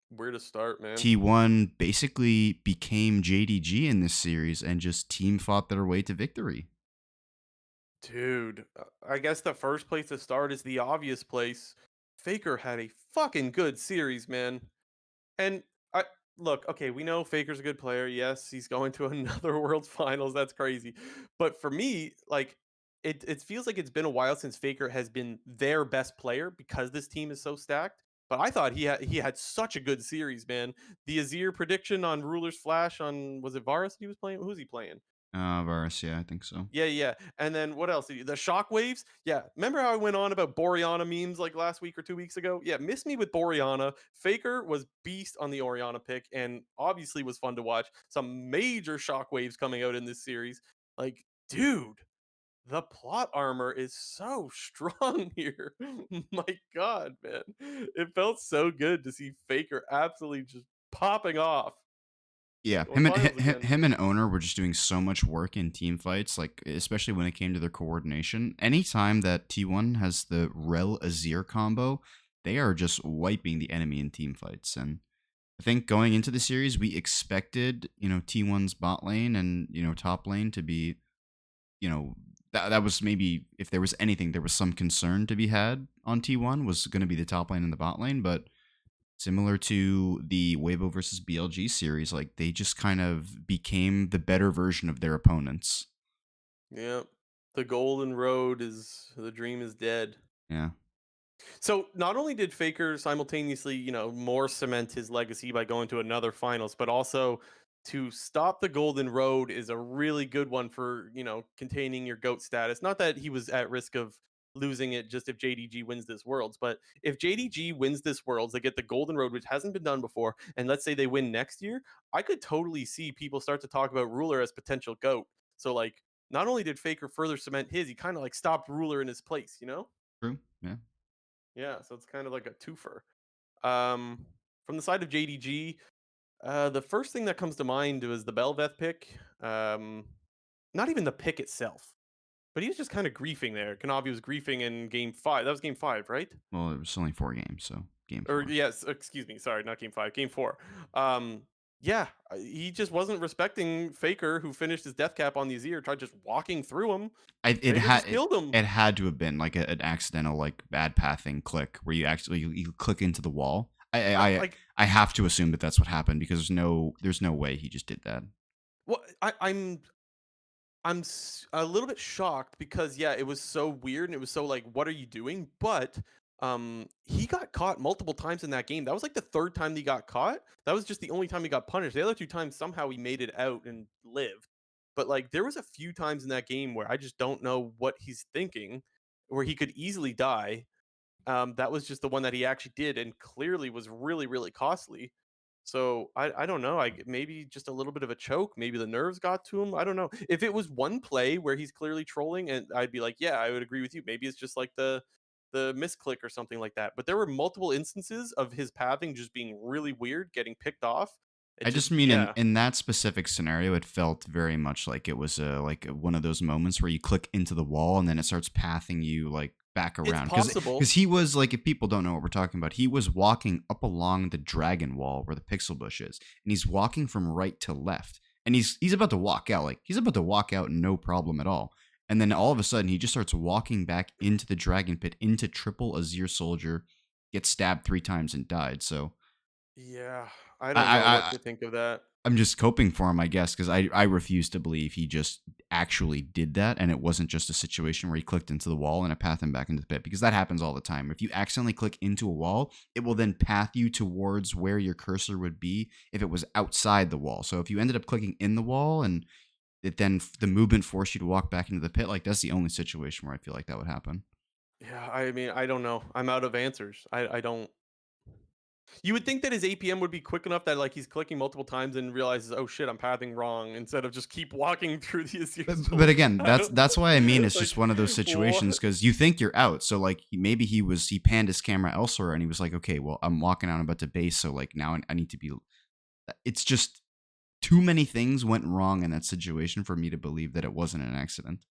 Where to start, man? T1 basically became JDG in this series and just team fought their way to victory. Dude, I guess the first place to start is the obvious place. Faker had a fucking good series, man. And I look, okay, we know Faker's a good player. Yes, he's going to another World Finals. That's crazy. But for me, like it feels like it's been a while since Faker has been their best player because this team is so stacked. But I thought he had such a good series, man. The Azir prediction on Ruler's Flash on was it Varus he was playing? Who's he playing? Varus, yeah, I think so. Yeah, yeah. And then what else? The shockwaves. Yeah. Remember how I went on about Boreana memes like last week or 2 weeks ago? Yeah, miss me with Boreana. Faker was beast on the Oriana pick and obviously was fun to watch. Some major shockwaves coming out in this series. Like, dude, the plot armor is so strong here. My God, man. It felt so good to see Faker absolutely just popping off. Yeah, Going finals again. him and Owner were just doing so much work in team fights, like especially when it came to their coordination. Anytime that T1 has the Rel Azir combo, they are just wiping the enemy in team fights. And I think going into the series, we expected, T1's bot lane and, top lane to be, that was maybe if there was anything, there was some concern to be had on T1 was going to be the top lane and the bot lane, but similar to the Weibo versus BLG series, like they just kind of became the better version of their opponents. Yeah. The golden road is the dream is dead. Yeah. So not only did Faker simultaneously, more cement his legacy by going to another finals, but also to stop the golden road is a really good one for, containing your GOAT status. Not that he was at risk of losing it just if JDG wins this Worlds. But if JDG wins this Worlds, they get the Golden Road, which hasn't been done before, and let's say they win next year, I could totally see people start to talk about Ruler as potential GOAT. So like, not only did Faker further cement his, he kind of like stopped Ruler in his place, you know? True. Yeah. Yeah, so it's kind of like a twofer. Um, from the side of JDG, the first thing that comes to mind was the Belveth pick. Not even the pick itself, but he was just kind of griefing there. Kanavi was griefing in game five. That was game five, right? Well, it was only 4 games, so game Or 4. yes, excuse me, sorry, not game five, game four. Yeah, he just wasn't respecting Faker, who finished his death cap on the Azir, tried just walking through him. It Faker had just killed him. it had to have been like an accidental like bad pathing click where you click into the wall. Like, I have to assume that that's what happened because there's no way he just did that. what I'm a little bit shocked because yeah, it was so weird and it was so like, what are you doing? But he got caught multiple times in that game. That was like the third time he got caught. That was just the only time he got punished. The other two times somehow he made it out and lived. But like there was a few times in that game where I just don't know what he's thinking, where he could easily die. That was just the one that he actually did and clearly was really, really costly. So I don't know. Maybe just a little bit of a choke. Maybe the nerves got to him. I don't know. If it was one play where he's clearly trolling, and I'd be like, yeah, I would agree with you. Maybe it's just like the misclick or something like that. But there were multiple instances of his pathing just being really weird, getting picked off. It I just just mean yeah, in that specific scenario, it felt very much like it was one of those moments where you click into the wall and then it starts pathing you like back it's around possible. because he was like, if people don't know what we're talking about, he was walking up along the dragon wall where the pixel bush is, and he's walking from right to left, and he's about to walk out, like he's about to walk out no problem at all, and then all of a sudden he just starts walking back into the dragon pit into triple Azir soldier, gets stabbed 3 times and died. So Yeah, I I don't know what I, to think of that. I'm just coping for him, I guess, because I refuse to believe he just actually did that, and it wasn't just a situation where he clicked into the wall and it pathed him back into the pit, because that happens all the time. If you accidentally click into a wall, it will then path you towards where your cursor would be if it was outside the wall. So if you ended up clicking in the wall and the movement forced you to walk back into the pit, like that's the only situation where I feel like that would happen. Yeah, I mean, I don't know. I'm out of answers. I don't. You would think that his APM would be quick enough that like he's clicking multiple times and realizes, oh shit, I'm pathing wrong, instead of just keep walking through the Azir But soldier. again, I that's don't that's why I mean it's just like one of those situations what. because you think you're out. So like maybe he panned his camera elsewhere and he was like, okay, well I'm walking out, I'm about to base, so like now I need to be. It's just too many things went wrong in that situation for me to believe that it wasn't an accident.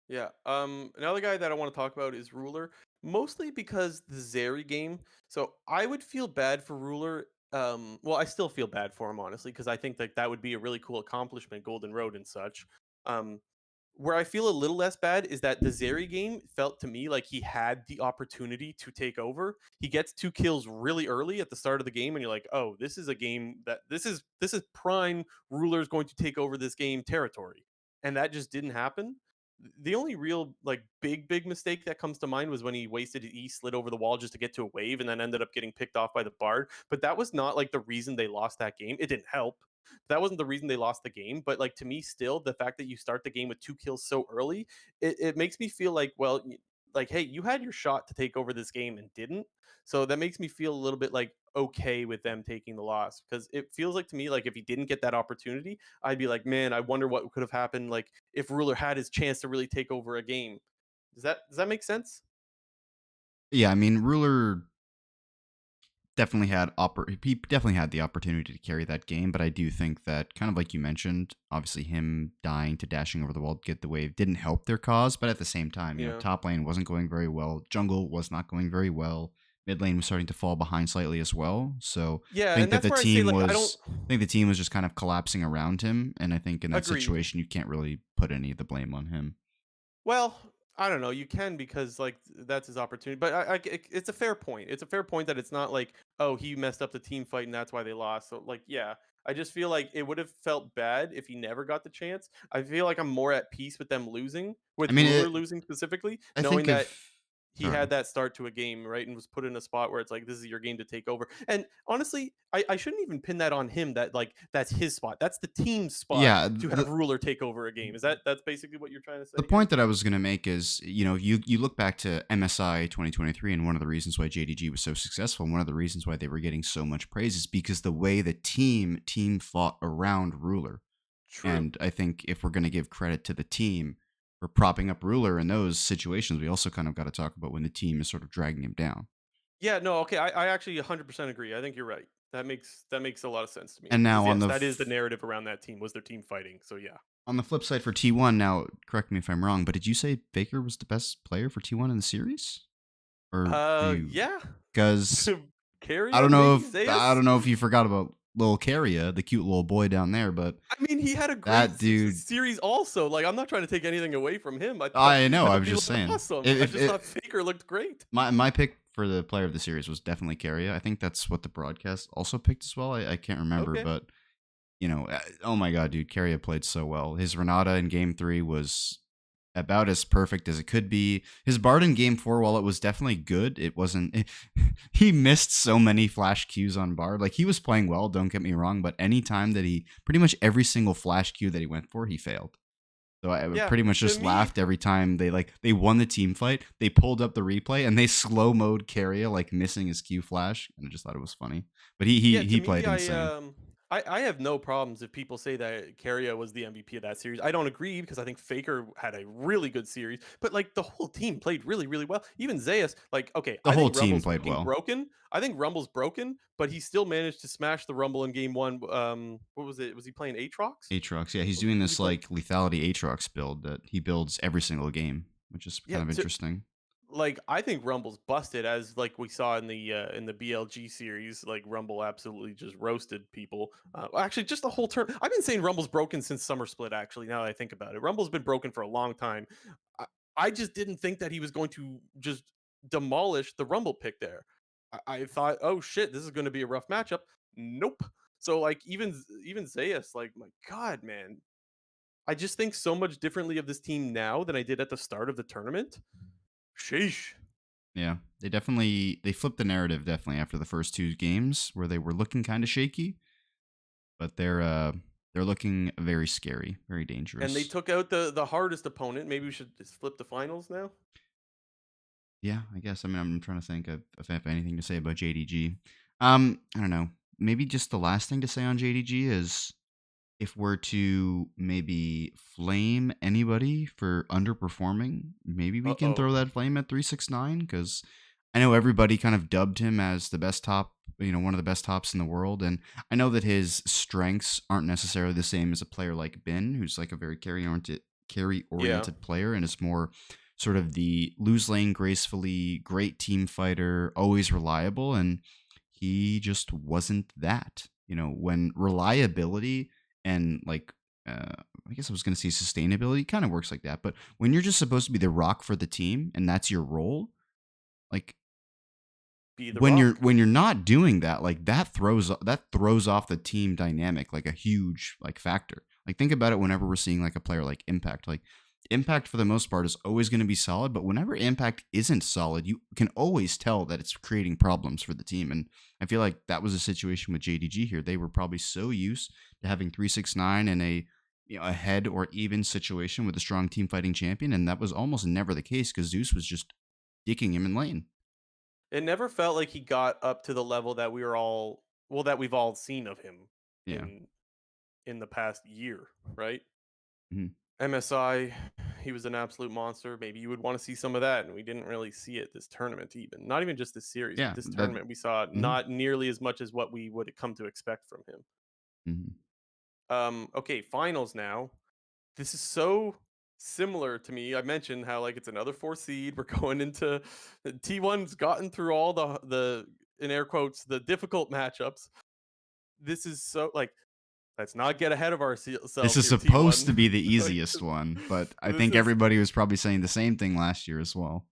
Yeah. Another guy that I want to talk about is Ruler, mostly because the Zeri game. So I would feel bad for Ruler. Well, I still feel bad for him honestly because I think that that would be a really cool accomplishment, Golden Road and such. Um, Where I feel a little less bad is that the Zeri game felt to me like he had the opportunity to take over. He gets 2 kills really early at the start of the game, and you're like, "Oh, this is a game that this is prime Ruler's going to take over this game territory," and that just didn't happen. The only real like big mistake that comes to mind was when he wasted he slid over the wall just to get to a wave and then ended up getting picked off by the Bard. But that was not like the reason they lost that game. It didn't help. That wasn't the reason they lost the game. But like to me, still the fact that you start the game with 2 kills so early, it makes me feel like, well, like hey, you had your shot to take over this game and didn't. So that makes me feel a little bit like okay with them taking the loss because it feels like to me like if he didn't get that opportunity, I'd be like, man, I wonder what could have happened like if Ruler had his chance to really take over a game. Does that make sense? Yeah, I mean Ruler he definitely had the opportunity to carry that game, but I do think that kind of like you mentioned, obviously him dying to dashing over the wall to get the wave didn't help their cause, but at the same time, Yeah. top lane wasn't going very well, jungle was not going very well, mid lane was starting to fall behind slightly as well. So Yeah, I think and that that's where I say like I don't the team was just kind of collapsing around him, and I think in that agreed. situation you can't really put any of the blame on him. Well, I don't know. You can because like that's his opportunity, but it's a fair point. It's a fair point that it's not like oh he messed up the team fight and that's why they lost. So like yeah, I just feel like it would have felt bad if he never got the chance. I feel like I'm more at peace with them losing, I with mean, Ruler losing specifically, I knowing think that if he Sorry. had that start to a game, right, and was put in a spot where it's like, this is your game to take over. And honestly, I shouldn't even pin that on him. That like that's his spot. That's the team's spot Yeah, to have Ruler take over a game. Is that's basically what you're trying to the say here? point that I was going to make is, you look back to MSI 2023, and one of the reasons why JDG was so successful, and one of the reasons why they were getting so much praise is because the way the team fought around Ruler. True. And I think if we're going to give credit to the team for propping up Ruler in those situations, we also kind of got to talk about when the team is sort of dragging him down. Yeah, no, okay, I actually 100% agree. I think you're right. That makes a lot of sense to me And because now yes, that is the narrative around that team was their team fighting. So yeah. on the flip side for T1, now correct me if I'm wrong, but did you say Faker was the best player for T1 in the series? Or do you? Yeah. Because Carrier, maybe I Zeus. don't know if you forgot about little Carria, the cute little boy down there, but I mean, he had a great that dude. series also. Like, I'm not trying to take anything away from him. I thought I know. I I thought was he just looked saying. awesome. I If just thought it, Faker looked great. my pick for the player of the series was definitely Carria. I think that's what the broadcast also picked as well. I can't remember, Okay. but oh my god, dude, Carria played so well. His Renata in Game 3 was about as perfect as it could be. His Bard in Game 4, while it was definitely good, it wasn't. He missed so many flash Qs on Bard. Like, he was playing well, don't get me wrong, but anytime that pretty much every single flash Q that he went for, he failed. So I Yeah, pretty much to just me, laughed every time they won the team fight. They pulled up the replay and they slow mode Carria, like missing his Q flash, and I just thought it was funny. But he yeah, he to he me, played insane. I have no problems if people say that Carrier was the MVP of that series. I don't agree because I think Faker had a really good series, but like the whole team played really, really well. Even Zeus, like, okay, The I whole think team Rumble's played fucking well. broken. I think Rumble's broken, but he still managed to smash the Rumble in game one. What was it? Was he playing Aatrox? Aatrox, yeah, he's Was he doing was he this playing? like lethality Aatrox build that he builds every single game, which is Yeah, kind of interesting. like I think Rumble's busted as like we saw in the BLG series. Like Rumble absolutely just roasted people. Well, actually, just the whole term. I've been saying Rumble's broken since Summer Split. Actually, now that I think about it, Rumble's been broken for a long time. I, I just didn't think that he was going to just demolish the Rumble pick there. I thought, oh shit, this is going to be a rough matchup. Nope. So like even Zeus, like my god, man, I just think so much differently of this team now than I did at the start of the tournament. Sheesh. Yeah, they flipped the narrative definitely after the first two games where they were looking kind of shaky, but they're looking very scary, very And they dangerous. took out the hardest opponent. Maybe we should just flip the finals now. Yeah, I guess. I mean, I'm trying to think if I have anything to say about JDG. I don't know. Maybe just the last thing to say on JDG is if we're to maybe flame anybody for underperforming, maybe we Uh can oh. throw that flame at 369 because I know everybody kind of dubbed him as the best top, one of the best tops in the world. And I know that his strengths aren't necessarily the same as a player like Ben, who's like a very carry Yeah. oriented player and is more sort of the lose lane gracefully, great team fighter, always reliable. And he just wasn't that. When reliability and like I guess I was going to say sustainability kind of works like that, but when you're just supposed to be the rock for the team and that's your role, like Be the when you're rock. when you're not doing that, like that throws off the team dynamic like a huge like factor. Like think about it whenever we're seeing like a player like Impact. Like Impact for the most part is always going to be solid, but whenever Impact isn't solid, you can always tell that it's creating problems for the team. And I feel like that was a situation with JDG here. They were probably so used to having 369 in a head or even situation with a strong team fighting champion, and that was almost never the case because Zeus was just dicking him in lane. It never felt like he got up to the level that we were all well that we've all seen of him Yeah. in in the past year, right? Mhm. MSI, he was an absolute monster. Maybe you would want to see some of that, and we didn't really see it this tournament even. Not even just this series, but Yeah, this that tournament we saw mhm, not nearly as much as what we would come to expect from him. mhm. Okay, finals now. This is so similar to me. I mentioned how like it's another four seed. We're going into T1's gotten through all the in air quotes the difficult matchups. This is so like let's not get ahead of This ourselves is here. supposed T1, to be the like easiest one, but I this think is everybody was probably saying the same thing last year as well.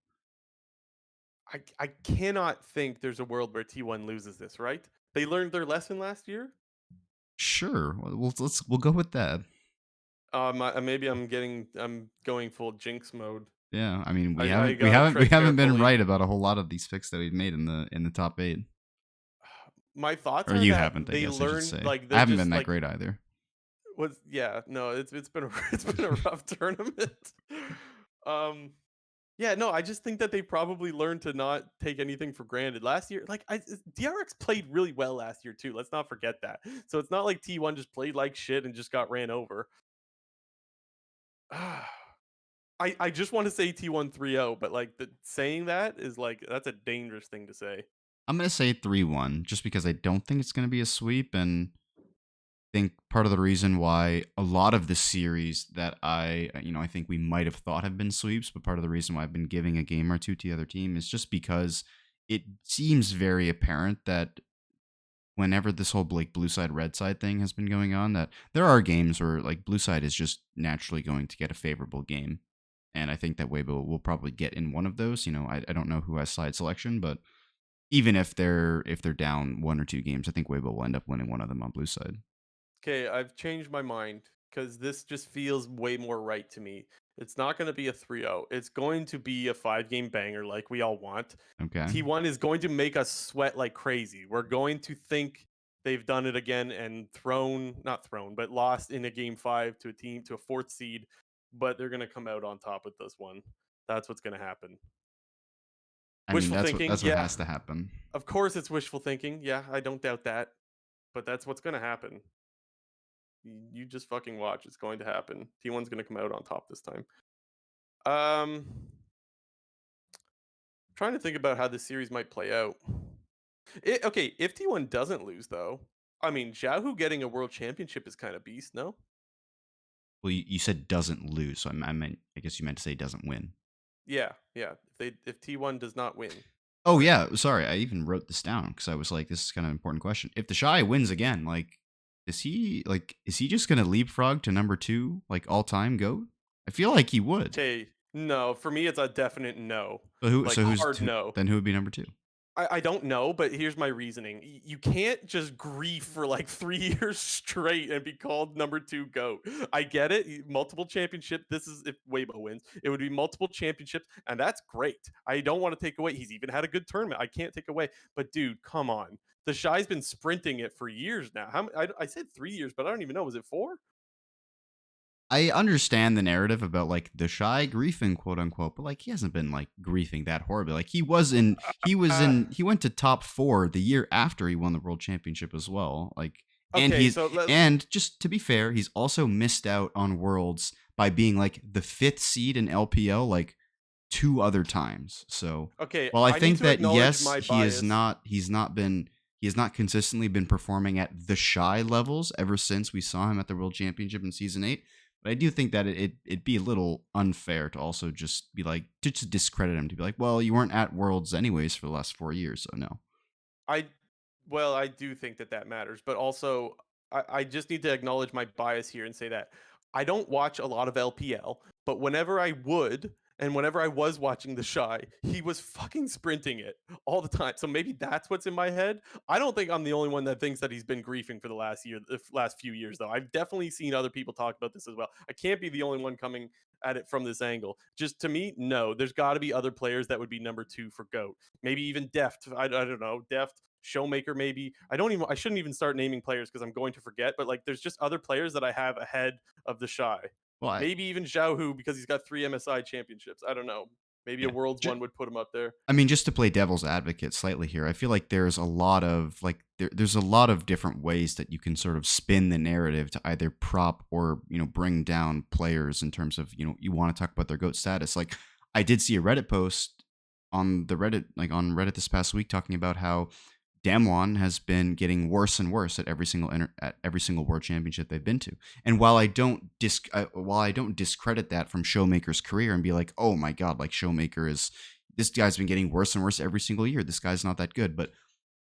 I cannot think there's a world where T1 loses this. Right? They learned their lesson last year. Sure, we'll go with that. Maybe I'm going full Jinx mode. Yeah, I mean, we I haven't we gotta haven't we tread haven't been carefully. right about a whole lot of these picks that we've made in the top 8. My thoughts Or are you that haven't, I they guess I should learned say. like I they're haven't been just that like great either. was yeah, no, it's been a it's been a rough tournament. Um yeah, no, I just think that they probably learned to not take anything for granted. Last year, DRX played really well last year too. Let's not forget that. So it's not like T1 just played like shit and just got ran over. I just want to say T1 3-0, but like saying that is like that's a dangerous thing to say. I'm gonna say 3-1, just because I don't think it's gonna be a sweep, and think part of the reason why a lot of the series that I think we might have thought have been sweeps, but part of the reason why I've been giving a game or two to the other team is just because it seems very apparent that whenever this whole like blue side red side thing has been going on, that there are games where like blue side is just naturally going to get a favorable game. And I think that Weibo will probably get in one of those. I don't know who has side selection, but even if they're down one or two games, I think Weibo will end up winning one of them on blue side. Okay, I've changed my mind because this just feels way more right to me. It's not going to be a 3-0. It's going to be a 5-game banger like we all want. Okay. T1 is going to make us sweat like crazy. We're going to think they've done it again and not thrown, but lost in a game 5 to a team to a 4th seed, but they're going to come out on top with this one. That's what's going to happen. I mean, Wishful that's what thinking, that's what yeah. has to happen. Of course it's wishful thinking. Yeah, I don't doubt that. But that's what's going to happen. You just fucking watch. It's going to happen. T1's going to come out on top this time. Um, trying to think about how this series might play out. Okay, if T1 doesn't lose though, I mean, Xiaohu getting a world championship is kind of beast, no? Well, you said doesn't lose, so I guess you meant to say doesn't win. Yeah, yeah. If T1 does not win, Oh yeah, sorry, I even wrote this down because I was like, this is kind of an important question. If the Shy wins again, is he just gonna leapfrog to number 2, like all time goat? I feel like he would. okay, no. For me, it's a definite no. So who? Like So hard no. then who would be number 2? I don't know, but here's my reasoning. You can't just grief for like 3 years straight and be called number 2 GOAT. I get it. Multiple championship. This is if Weibo wins. It would be multiple championships, and that's great. I don't want to take away. He's even had a good tournament. I can't take away. But dude, come on. The Shy's been sprinting it for years now. I said 3 years, but I don't even know. Was it 4? I understand the narrative about like the Shy griefing, quote unquote, but like he hasn't been like griefing that horribly. Like Uh, he went to top 4 the year after he won the world championship as well. Like, and okay, he's so let, and just to be fair, he's also missed out on worlds by being like the 5th seed in LPL like 2 other times. So okay, while I I need think to that acknowledge yes, my bias. he has not consistently been performing at the Shy levels ever since we saw him at the world championship in season 8. But I do think that it'd be a little unfair to also just be like to just discredit him, to be like, well, you weren't at Worlds anyways for the last 4 years, so no. I well, I do think that that matters, but also I just need to acknowledge my bias here and say that I don't watch a lot of LPL, but whenever I would and whenever I was watching the Shy, he was fucking sprinting it all the time. So maybe that's what's in my head. I don't think I'm the only one that thinks that he's been griefing for the last few years though. I've definitely seen other people talk about this as well. I can't be the only one coming at it from this angle. Just to me, no, there's got to be other players that would be number 2 for GOAT. Maybe even Deft. I don't know. Deft, Showmaker, maybe. I shouldn't even start naming players because I'm going to forget, but like there's just other players that I have ahead of the Shy. Well, Maybe even Zhao Hu because he's got 3 MSI championships. I don't know. Maybe a yeah. Worlds one would put him up there. I mean, just to play devil's advocate slightly here, I feel like there's a lot of there's a lot of different ways that you can sort of spin the narrative to either prop or bring down players in terms of you want to talk about their GOAT status. Like I did see a Reddit post on on Reddit this past week talking about how Damwon has been getting worse and worse at at every single world championship they've been to. And while I don't discredit that from Showmaker's career and be like, oh my god, like Showmaker is this guy's been getting worse and worse every single year. This guy's not that good. But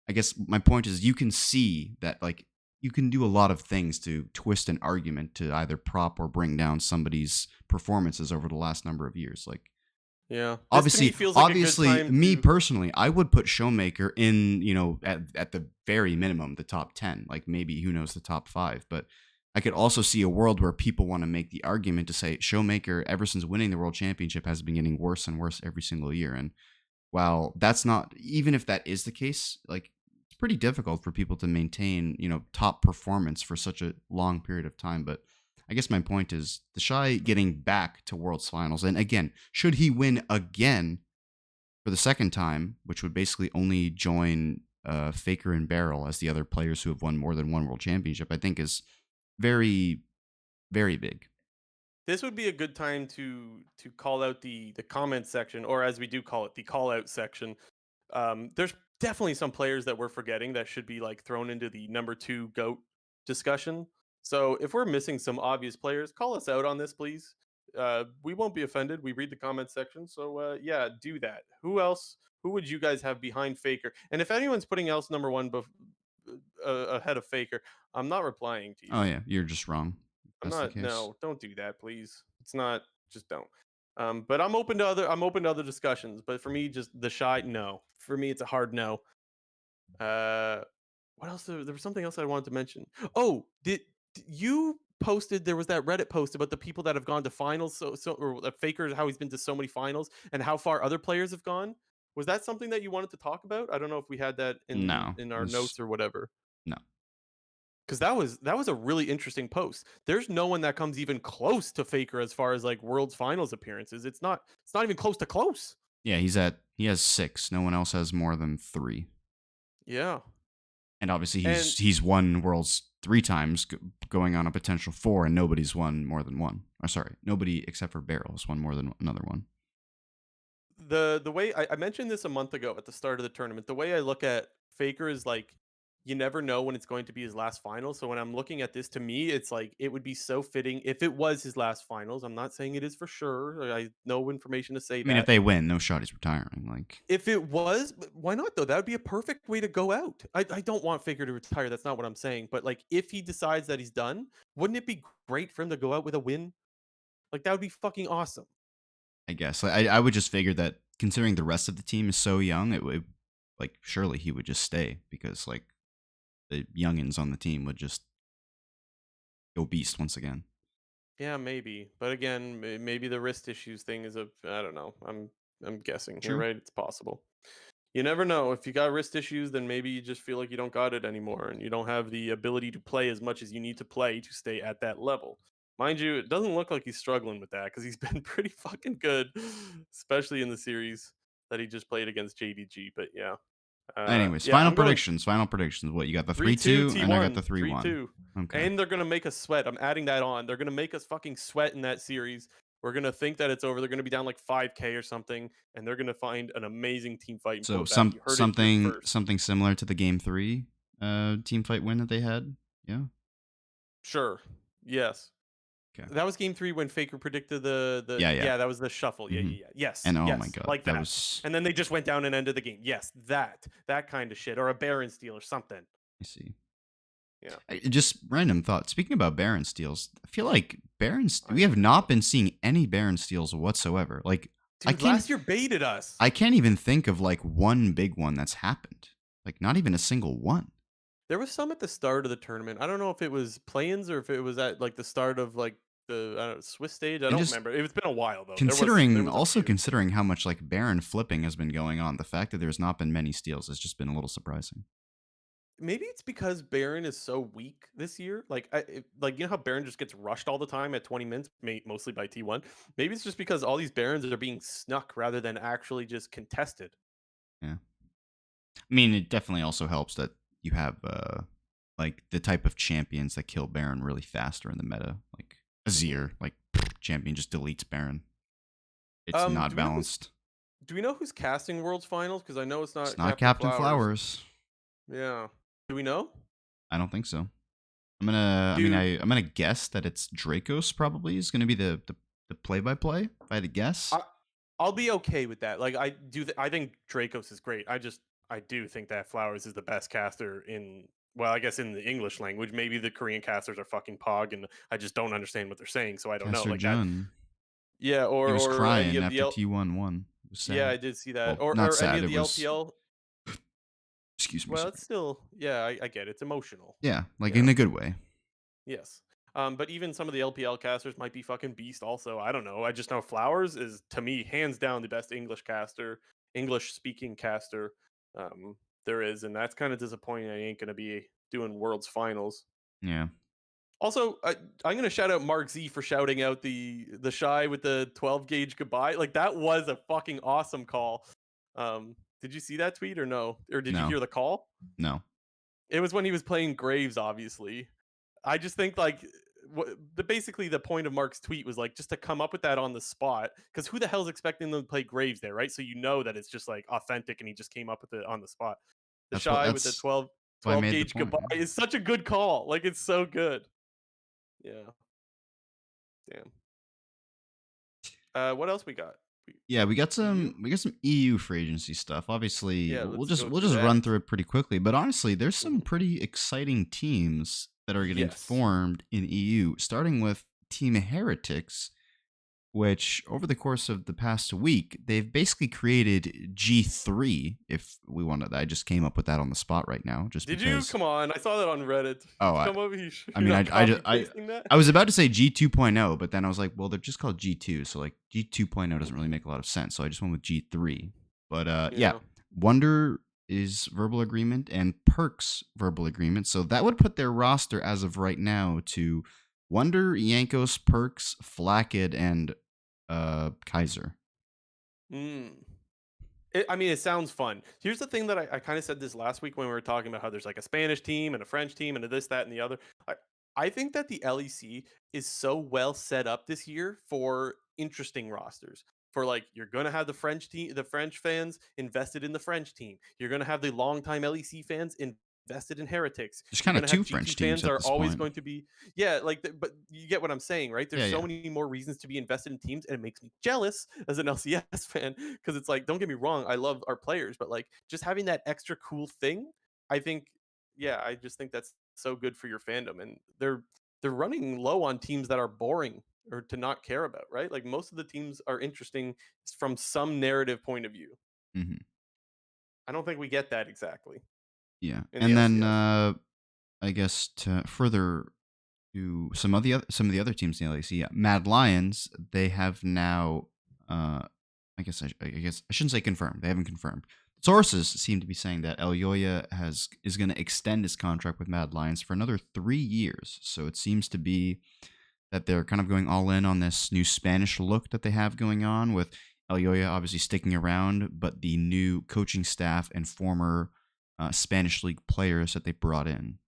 I guess my point is you can see that like you can do a lot of things to twist an argument to either prop or bring down somebody's performances over the last number of years. Like Yeah. This to me obviously, feels like a good obviously, time me to personally, I would put Showmaker in, at the very minimum, the top 10. Like maybe who knows the top 5. But I could also see a world where people want to make the argument to say Showmaker, ever since winning the world championship, has been getting worse and worse every single year. And while that's not, even if that is the case, like it's pretty difficult for people to maintain, top performance for such a long period of time. But I guess my point is the Shy getting back to Worlds Finals. And again, should he win again for the second time, which would basically only join Faker and Barrel as the other players who have won more than one world championship, I think is very, very big. This would be a good time to call out the comment section, or as we do call it, the call out section. There's definitely some players that we're forgetting that should be like thrown into the number two goat discussion. So if we're missing some obvious players, call us out on this, please. We won't be offended. We read the comment section, so yeah, do that. Who else? Who would you guys have behind Faker? And if anyone's putting else number one ahead of Faker, I'm not replying to Oh you. yeah, you're just wrong. If I'm that's the not. case. No, don't do that, please. It's not. Just don't. But I'm open to other. I'm open to other discussions. But for me, just the shy. No. For me, it's a hard no. Uh, what else? There was something else I wanted to mention. Oh, you posted? There was that Reddit post about the people that have gone to finals. Or Faker, how he's been to so many finals, and how far other players have gone. Was that something that you wanted to talk about? I don't know if we had that No, in our it's notes or whatever. no. Because that was a really interesting post. There's no one that comes even close to Faker as far as like World's Finals appearances. It's not even close to close. Yeah, he has 6. No one else has more than 3. Yeah, And obviously and he's won Worlds 3 times, going on a potential 4, and nobody's won more than one. Or sorry, nobody except for Barrel has won more than another one. the way I mentioned this a month ago at the start of the tournament, the way I look at Faker is like you never know when it's going to be his last final. So when I'm looking at this, to me, it's like it would be so fitting if it was his last finals. I'm not saying it is for sure. I no information to say I mean, if that. they win, no shot he's retiring. Like, If it was, why not though? That would be a perfect way to go out. I don't want Faker to retire. That's not what I'm saying. But like, if he decides that he's done, wouldn't it be great for him to go out with a win? Like that would be fucking awesome. I guess I would just figure that considering the rest of the team is so young, it would, like, surely he would just stay because like the youngins on the team would just go beast once again. Yeah, maybe. But again, maybe the wrist issues thing is a. I don't know. I'm guessing here, True. right? It's possible. You never know. If you got wrist issues, then maybe you just feel like you don't got it anymore and you don't have the ability to play as much as you need to play to stay at that level. Mind you, it doesn't look like he's struggling with that because he's been pretty fucking good, especially in the series that he just played against JDG. But yeah, Anyways, yeah, final I'm going predictions. Final predictions. What you got? The 3-2 3-2, and I got the T1, 3-1. 3-2. Okay. And they're gonna make us sweat. I'm adding that on. They're gonna make us fucking sweat in that series. We're gonna think that it's over. They're gonna be down like 5K or something, and they're gonna find an amazing team fight and pull So it back. You heard it here first. something similar to the game 3 team fight win that they had. Yeah. Sure. Yes. Okay. That was game 3 when Faker predicted the Yeah, yeah. yeah, that was the shuffle. Yeah, hmm yeah, yeah. Yes, And oh my yes. god, Like that that. was, And then they just went down and ended the game. Yes, that kind of shit. Or a Baron steal or something. I see. Yeah. Just random thought. Speaking about Baron steals, I feel like I we have know. not been seeing any Baron steals whatsoever. Like, I Dude, can't last year baited us. I can't even think of like one big one that's happened. Like, not even a single one. There was some at the start of the tournament. I don't know if it was play-ins or if it was at like the start of like the I don't know, Swiss stage. I And don't just remember. It's been a while though. There considering, was a also few. considering how much like Baron flipping has been going on, the fact that there's not been many steals has just been a little surprising. Maybe it's because Baron is so weak this year. Like you know how Baron just gets rushed all the time at 20 minutes, mostly by T1. Maybe it's just because all these Barons are being snuck rather than actually just contested. Yeah. I mean, it definitely also helps that you have like the type of champions that kill Baron really faster in the meta. Like Mhm. Azir, like champion just deletes Baron. It's not Do we know who's balanced. casting Worlds Finals? Because I know it's It's not not Captain Captain Flowers. Flowers. Yeah. Do we know? I don't think so. Dude, I'm gonna guess that it's Dracos probably is gonna be the play by play, if I had to guess. I I'll be okay with that. Like I think Dracos is great. I do think that Flowers is the best caster in well, I guess in the English language. Maybe the Korean casters are fucking pog and I just don't understand what they're saying, so I don't know. Caster Like that. Jun. Yeah, He was or any crying of the after T1 won. It was yeah, sad. I did see that. Well, not Or any sad, of it the was, LPL. excuse me, Well, it's sorry. still yeah, I get it. It's emotional. Yeah, like Yeah. in a good way. Yes. But even some of the LPL casters might be fucking beast also. I don't know. I just know Flowers is, to me, hands down the best English speaking caster um, there is, and that's kind of disappointing. I ain't gonna be doing Worlds Finals. Yeah. Also, I'm gonna shout out Mark Z for shouting out the shy with the 12 gauge goodbye. Like that was a fucking awesome call. Did you see that tweet or no? Or did you No. hear the call? No. It was when he was playing Graves, obviously. I just think like basically the point of Mark's tweet was like just to come up with that on the spot, because who the hell's expecting them to play Graves there, right? So you know that it's just like authentic, and he just came up with it on the spot. The shy with the That's 12 why I 12 made the gauge point. goodbye is such a good call. Like it's so good. Yeah. Damn. What else we got? Yeah, EU? we got some EU free agency stuff. Obviously, Yeah, let's go we'll through just run that. through it pretty quickly. But honestly, there's some Mhm. pretty exciting teams that are getting Yes. formed in EU, starting with Team Heretics, which over the course of the past week, they've basically created G3. If we wanted, I just came up with that on the spot right now, just Did you? because. Come on. I saw that on Reddit. Oh, Come over here. I You're mean, not copy pasting that? I was about to say G 2.0, but then I was like, well, they're just called G2, so like G 2.0 doesn't really Mhm. make a lot of sense. So I just went with G3. But yeah, Yeah. Wonder is verbal agreement and Perks verbal agreement. So that would put their roster as of right now to Wonder, Yankos, Perks, Flackid, and Kaiser. Mm. I mean, it sounds fun. Here's the thing that I kind of said this last week when we were talking about how there's like a Spanish team and a French team and a this, that, and the other. I, I think that the LEC is so well set up this year for interesting rosters. For like, you're gonna have the French team, the French fans invested in the French team. You're gonna have the longtime LEC fans invested in Heretics. There's You're kind of gonna have two G2 French teams fans at are this always point. going to be, yeah, like, but you get what I'm saying, right? There's Yeah, so yeah. many more reasons to be invested in teams, and it makes me jealous as an LCS fan, because it's like, don't get me wrong, I love our players, but like just having that extra cool thing, I think, yeah, I just think that's so good for your fandom, and they're running low on teams that are boring or to not care about, right? Like most of the teams are interesting from some narrative point of view. Hmm. I don't think we get that exactly Yeah, in the and then LCS. I guess to further to some of the other teams in the LEC, yeah, Mad Lions, they have now. I guess I shouldn't say confirmed. They haven't confirmed. Sources seem to be saying that El Yoya is going to extend his contract with Mad Lions for another 3 years. So it seems to be that they're kind of going all in on this new Spanish look that they have going on, with El Yoya obviously sticking around, but the new coaching staff and former Spanish league players that they brought in.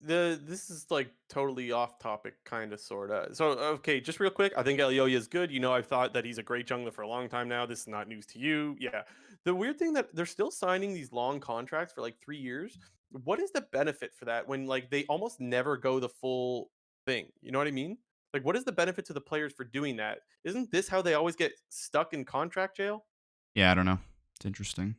This is like totally off topic, kind of, sort of. So okay, just real quick, I think Elioya is good. You know, I've thought that he's a great jungler for a long time now. This is not news to you. Yeah, the weird thing that they're still signing these long contracts for like 3 years. What is the benefit for that when like they almost never go the full thing? You know what I mean? Like, what is the benefit to the players for doing that? Isn't this how they always get stuck in contract jail? Yeah, I don't know. It's interesting.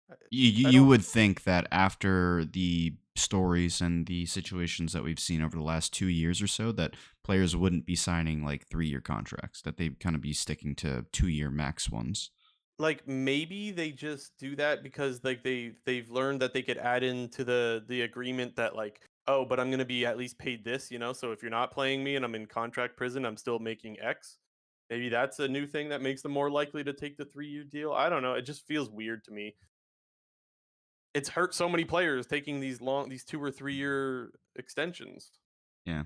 I, I You don't. would think that after the stories and the situations that we've seen over the last 2 years or so, that players wouldn't be signing like 3 year contracts, that they'd kind of be sticking to 2 year max ones. Like maybe they just do that because like they've learned that they could add into the agreement that like, oh, but I'm going to be at least paid this, you know, so if you're not playing me and I'm in contract prison, I'm still making X. Maybe that's a new thing that makes them more likely to take the 3-year deal. I don't know, it just feels weird to me. It's hurt so many players taking these 2 or 3 year extensions. Yeah.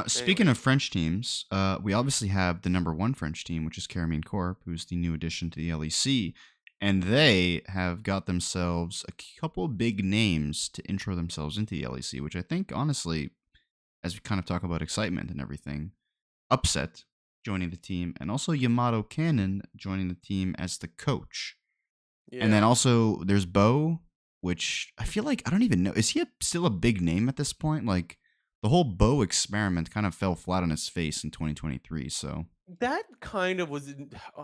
Speaking of Anyways, French teams, we obviously have the number one French team, which is Caramine Corp, who's the new addition to the LEC. And they have got themselves a couple big names to intro themselves into the LEC, which I think, honestly, as we kind of talk about excitement and everything, Upset joining the team, and also Yamato Cannon joining the team as the coach. And then yeah. also there's Bo, which I feel like I don't even know. Is he still a big name at this point? Like the whole Bo experiment kind of fell flat on its face in 2023. So That kind of was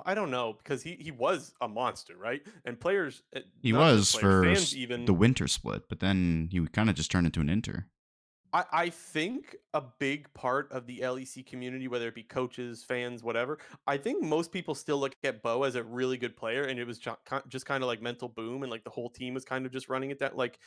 I don't know, because he was a monster, right? And players, he not just was players, for fans the even. winter split, but then he kind of just turned into an Inter. I think a big part of the LEC community, whether it be coaches, fans, whatever, I think most people still look at Bo as a really good player, and it was just kind of like mental boom, and like the whole team was kind of just running it down. Like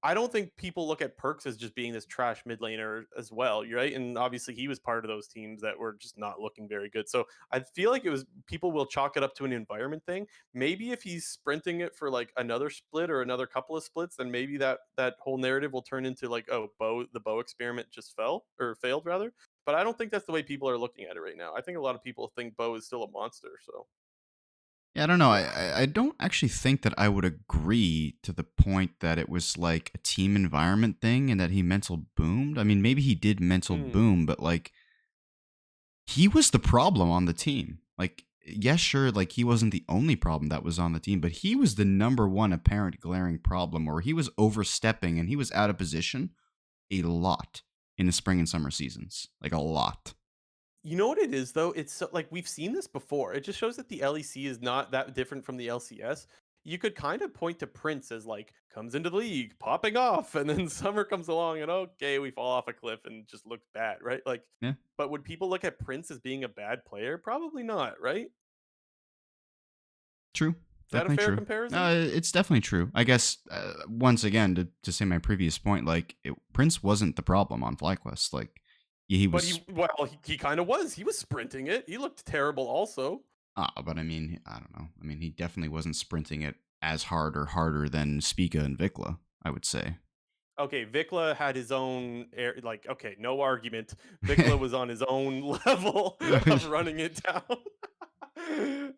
I don't think people look at Perks as just being this trash mid laner as well, right? And obviously he was part of those teams that were just not looking very good. So I feel like it was people will chalk it up to an environment thing. Maybe if he's sprinting it for like another split or another couple of splits, then maybe that whole narrative will turn into like, oh, the bow experiment just fell or failed rather. But I don't think that's the way people are looking at it right now. I think a lot of people think Bo is still a monster. So Yeah, I don't know. yeah. I don't actually think that I would agree to the point that it was like a team environment thing and that he mental boomed. I mean, maybe he did mental Mm. boom, but like he was the problem on the team. Like, yes, sure, like he wasn't the only problem that was on the team, but he was the number one apparent glaring problem where he was overstepping and he was out of position a lot in the spring and summer seasons. Like a lot. You know what it is though? It's so, like we've seen this before. It just shows that the LEC is not that different from the LCS. You could kind of point to Prince as like comes into the league, popping off, and then Summer comes along and okay, we fall off a cliff and just looks bad, right? Like, Yeah. but would people look at Prince as being a bad player? Probably not, right? Is True. that a Definitely fair true. comparison? It's definitely true. I guess, once again, to say my previous point, like, Prince wasn't the problem on FlyQuest. Like, yeah, he But was. he kind of was. He was sprinting it. He looked terrible also. But I mean, I don't know. I mean, he definitely wasn't sprinting it as hard or harder than Spica and Vikla, I would say. Okay, Vikla had his own air, like okay, no argument. Vikla was on his own level of running it down.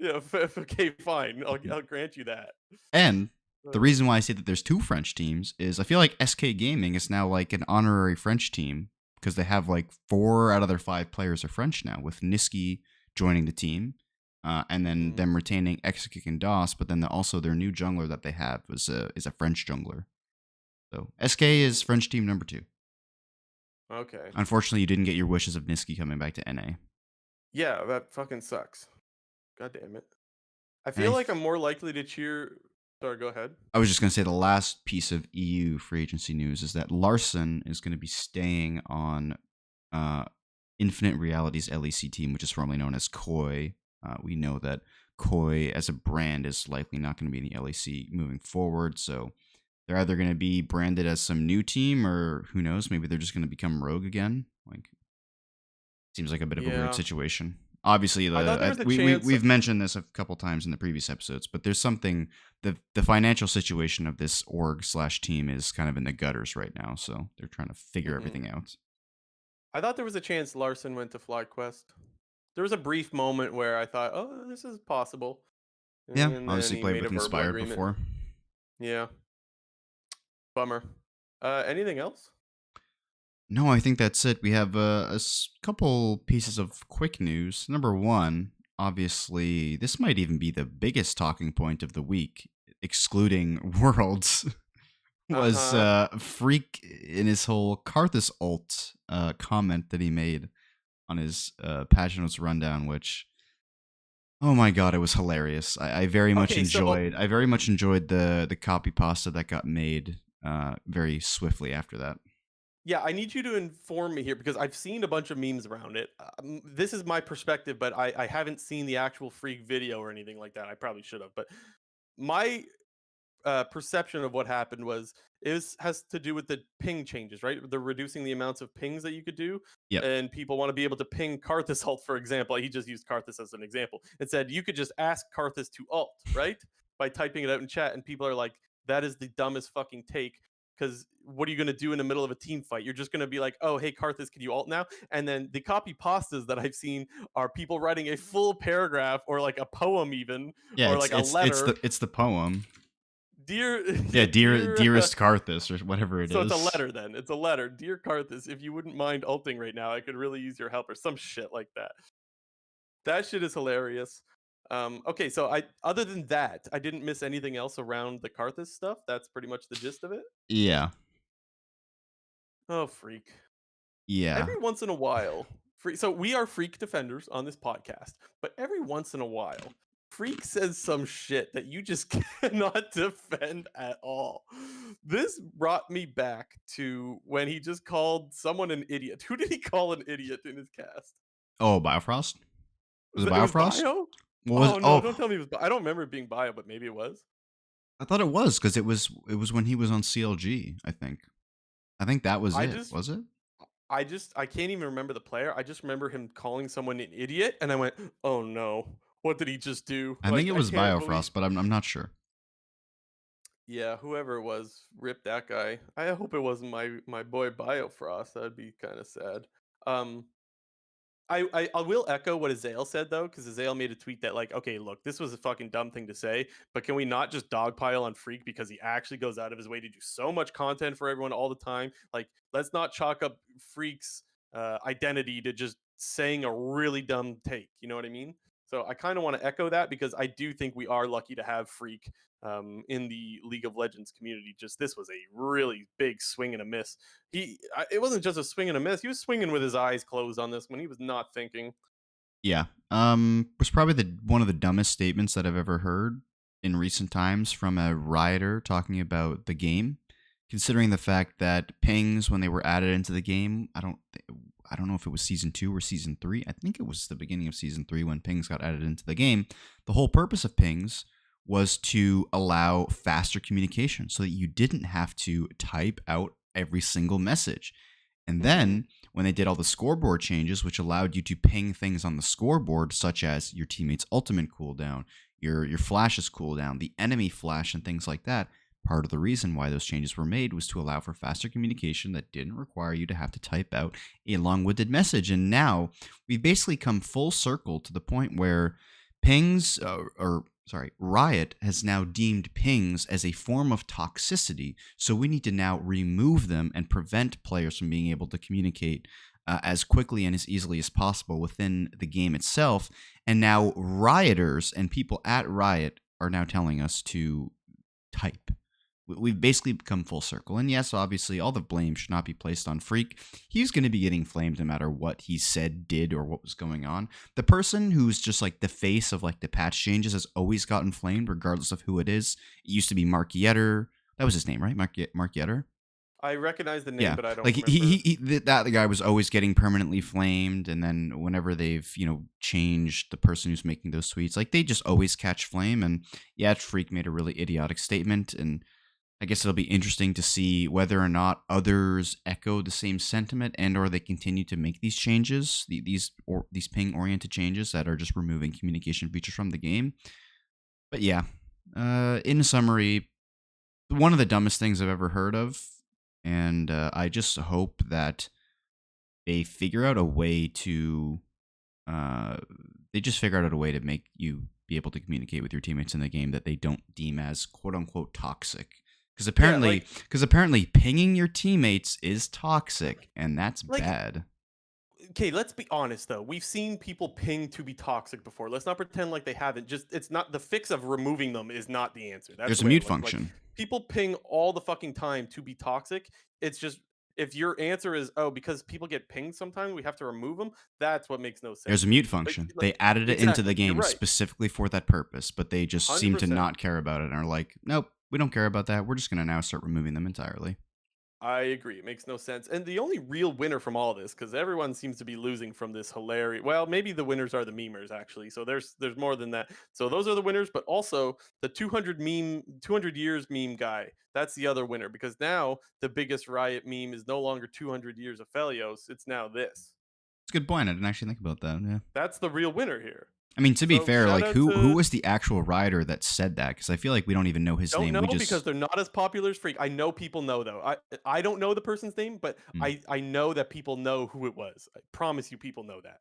Yeah, okay, fine. I'll grant you that. And the Uh, reason why I say that there's two French teams is I feel like SK Gaming is now like an honorary French team because they have like 4 out of their 5 players are French now, with Niski joining the team, and then mm, them retaining Exekick and DOS, but then also their new jungler that they have is a French jungler. So SK is mm, French team number 2. okay. Unfortunately, you didn't get your wishes of Niski coming back to NA. Yeah, that fucking sucks. God damn it. I And feel like I'm more likely to cheer. Sorry, go ahead. I was just going to say the last piece of EU free agency news is that Larson is going to be staying on uh, Infinite Reality's LEC team, which is formerly known as Koi. We know that Koi as a brand is likely not going to be in the LEC moving forward, so they're either going to be branded as some new team, or who knows, maybe they're just going to become Rogue again. Like, seems like a bit of a weird Yeah, situation. Obviously, I thought there was a chance. we've mentioned this a couple times in the previous episodes, but there's something, the financial situation of this org slash team is kind of in the gutters right now, so they're trying to figure Mhm. everything out. I thought there was a chance Larson went to FlyQuest. There was a brief moment where I thought, oh, this is possible, Yeah, and then obviously he played made a with verbal Inspired agreement. before. Yeah, bummer. Anything else? No, I think that's it. We have couple pieces of quick news. Number one, obviously, this might even be the biggest talking point of the week, excluding Worlds, Uh was huh. Phreak in his whole Karthus ult comment that he made on his Patch Notes rundown, which, oh my god, it was hilarious. I very much Okay, so enjoyed. I very much enjoyed the copy pasta that got made very swiftly after that. yeah, I need you to inform me here because I've seen a bunch of memes around it. This is my perspective, but I haven't seen the actual freak video or anything like that. I probably should have, but my perception of what happened was is has to do with the ping changes, right? They're reducing the amounts of pings that you could do, Yep. and people want to be able to ping Karthus ult, for example. He just used Karthus as an example. It said you could just ask Karthus to ult, right? By typing it out in chat, and people are like, "That is the dumbest fucking take." Because what are you going to do in the middle of a team fight? You're just going to be like, "Oh, hey Karthus, can you ult now?" And then the copy pastas that I've seen are people writing a full paragraph or like a poem, even Yeah, or like a letter. it's the poem. Dear, Yeah, yeah, dear. dearest Karthus or whatever it So it's a is. letter then. It's a letter. Dear Karthus, if you wouldn't mind ulting right now, I could really use your help or some shit like that. That shit is hilarious. Okay, so I other than that, I didn't miss anything else around the Karthus stuff. That's pretty much the gist of it. Yeah. Oh, freak. Yeah. Every once in a while, so we are freak defenders on this podcast, but every once in a while, freak says some shit that you just cannot defend at all. This brought me back to when he just called someone an idiot. Who did he call an idiot in his cast? Oh, Biofrost? Was it It was Biofrost? Bio? What was Oh no, oh don't tell me it was I don't remember it being Bio, but maybe it was. I thought it was because it was when he was on CLG. I think that was I it. just Was it? I can't even remember the player. I just remember him calling someone an idiot, and I went, "Oh no, what did he just do?" I think Like it I was can't believe. Biofrost, but I'm not sure. Yeah, whoever it was, rip that guy. I hope it wasn't my boy Biofrost. That'd be kind of sad. Um, I will echo what Azale said though, because Azale made a tweet that like, okay, look, this was a fucking dumb thing to say, but can we not just dogpile on Phreak because he actually goes out of his way to do so much content for everyone all the time? Like, let's not chalk up Phreak's identity to just saying a really dumb take. You know what I mean? So I kind of want to echo that because I do think we are lucky to have Phreak in the League of Legends community. Just this was a really big swing and a miss. It wasn't just a swing and a miss. He was swinging with his eyes closed on this when he was not thinking. Yeah. Was probably the one of the dumbest statements that I've ever heard in recent times from a rioter talking about the game, considering the fact that pings when they were added into the game, I don't know if it was season 2 or season 3. I think it was the beginning of season 3 when pings got added into the game. The whole purpose of pings was to allow faster communication so that you didn't have to type out every single message. And Hmm. then when they did all the scoreboard changes, which allowed you to ping things on the scoreboard, such as your teammate's ultimate cooldown, your flash's cooldown, the enemy flash, and things like that. Part of the reason why those changes were made was to allow for faster communication that didn't require you to have to type out a long-winded message. And now we've basically come full circle to the point where pings, or sorry, Riot has now deemed pings as a form of toxicity. So we need to now remove them and prevent players from being able to communicate as quickly and as easily as possible within the game itself. And now rioters and people at Riot are now telling us to type. We've basically become full circle. And yes, obviously, all the blame should not be placed on Phreak. He's going to be getting flamed no matter what he said, did, or what was going on. The person who's just like the face of like the patch changes has always gotten flamed, regardless of who it is. It used to be Mark Yetter. That was his name, right? Mark Yetter. I recognize the name, Yeah, but I don't like remember. that the guy was always getting permanently flamed, and then whenever they've changed the person who's making those tweets, like they just always catch flame. And yeah, Phreak made a really idiotic statement, and I guess it'll be interesting to see whether or not others echo the same sentiment and/or they continue to make these changes, these ping-oriented changes that are just removing communication features from the game. But yeah, in summary, one of the dumbest things I've ever heard of, and I just hope that they figure out a way to uh, they just figure out a way to make you be able to communicate with your teammates in the game that they don't deem as quote unquote toxic. Because Yeah, apparently, because apparently, pinging your teammates is toxic, and that's like bad. okay, let's be honest though. We've seen people ping to be toxic before. Let's not pretend like they haven't. Just it's not the fix of removing them is not the answer. That's There's the a way I mute look. Like function. people ping all the fucking time to be toxic. It's just if your answer is oh because people get pinged sometimes we have to remove them. That's what makes no There's a sense. mute But function. like They added it into the exactly, you're game right. specifically for that purpose, but they just seem to 100%. not care about it and are like, nope, we don't care about that. We're just going to now start removing them entirely. I agree. It makes no sense. And the only real winner from all this, because everyone seems to be losing from this hilarious. Well, maybe the winners are the memers actually. So there's more than that. So those are the winners, but also the 200 years meme guy. That's the other winner because now the biggest riot meme is no longer 200 years of Phelios. It's now this. It's a good point. I didn't actually think about that. Yeah. That's the real winner here. I mean, to be So fair, shout like out who to was the actual writer that said that? Because I feel like we don't even know his don't name. know We because just they're not as popular as Freak. I know people know though. I don't know the person's name, but hmm, I know that people know who it was. I promise you, people know that.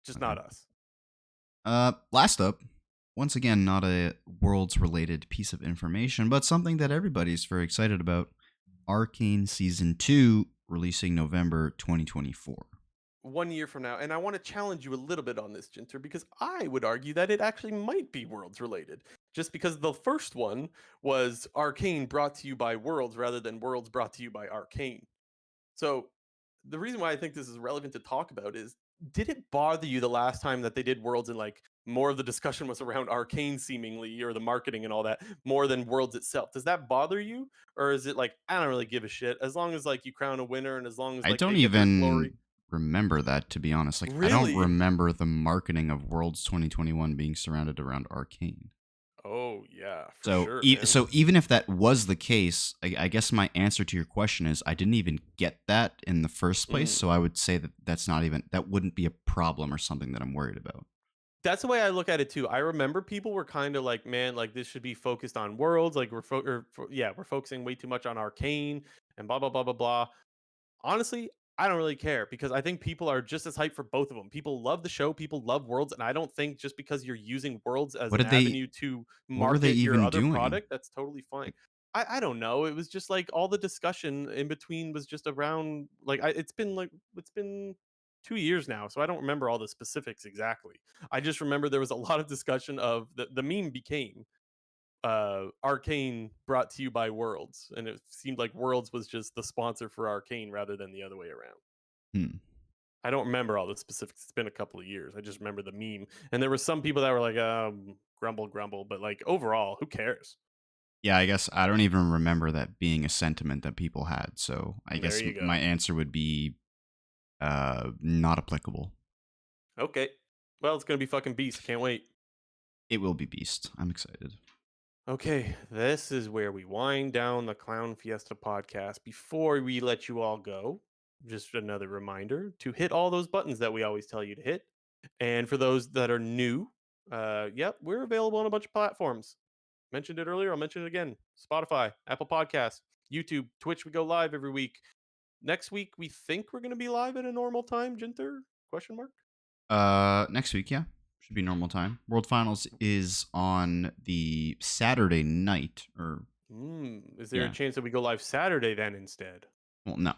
Just okay. not us. Last up, once again, not a worlds related piece of information, but something that everybody's very excited about. Arcane Season 2 releasing November 2024. 1 year from now, and I want to challenge you a little bit on this, Jinter, because I would argue that it actually might be Worlds related. Just because the first one was Arcane brought to you by Worlds rather than Worlds brought to you by Arcane. So the reason why I think this is relevant to talk about is did it bother you the last time that they did Worlds and like more of the discussion was around Arcane seemingly or the marketing and all that more than Worlds itself? Does that bother you? Or is it like I don't really give a shit as long as like you crown a winner and as long as I like don't they get their even glory? remember that, to be honest. Like, I don't Really? remember the marketing of Worlds 2021 being surrounded around Arcane. Oh Yeah, for So, sure, man. so even if that was the case, I guess my answer to your question is I didn't even get that in the first place. Mm. So I would say that that wouldn't be a problem or something that I'm worried about. That's the way I look at it too. I remember people were kind of like, "Man, like this should be focused on worlds. Like yeah, we're focusing way too much on Arcane and blah blah blah blah blah." Honestly, I don't really care because I think people are just as hyped for both of them. People love the show, people love Worlds, and I don't think just because you're using Worlds as What an did they? avenue to What were they market your even other doing? product, that's totally fine. Like, I don't know. It was just like all the discussion in between was just around like it's been 2 years now, so I don't remember all the specifics exactly. I just remember there was a lot of discussion of the meme became Arcane brought to you by Worlds, and it seemed like Worlds was just the sponsor for Arcane rather than the other way around. hmm. I don't remember all the specifics. It's been a couple of years. I just remember the meme, and there were some people that were like, grumble, grumble," but like overall, who cares? Yeah, I guess I don't even remember that being a sentiment that people had. So I There guess you my go. answer would be not applicable. Okay, well, it's gonna be fucking beast. Can't wait. It will be Beast. I'm excited. Okay, this is where we wind down the Clown Fiesta podcast. Before we let you all go, just another reminder to hit all those buttons that we always tell you to hit. And for those that are new, yep, we're available on a bunch of platforms. Mentioned it earlier, I'll mention it again. Spotify, Apple Podcasts, YouTube, Twitch, we go live every week. Next week, we think we're going to be live at a normal time, Jinter? Question mark? Next week, yeah, should be normal time. World Finals is on the Saturday night, or Is there a yeah, chance that we go live Saturday then instead? well, no,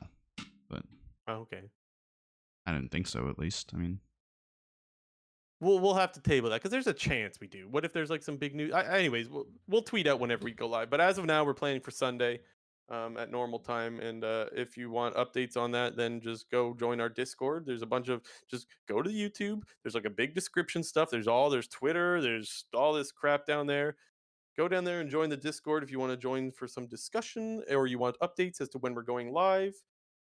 but Oh, okay. I didn't think so. At least, I mean, We'll have to table that because there's a chance we do. What if there's like some big news? Anyways, we'll tweet out whenever we go live. But as of now, we're planning for Sunday, at normal time. And if you want updates on that, then just go join our Discord. There's a bunch of just go to YouTube. There's like a big description stuff. There's Twitter. There's all this crap down there. Go down there and join the Discord if you want to join for some discussion or you want updates as to when we're going live.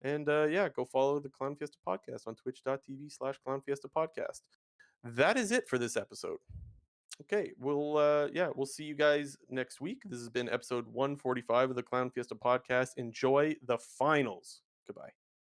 And yeah, go follow the Clown Fiesta podcast on twitch.tv/Clown Fiesta podcast. That is it for this episode. Okay, we'll see you guys next week. This has been episode 145 of the Clown Fiesta podcast. Enjoy the finals. Goodbye.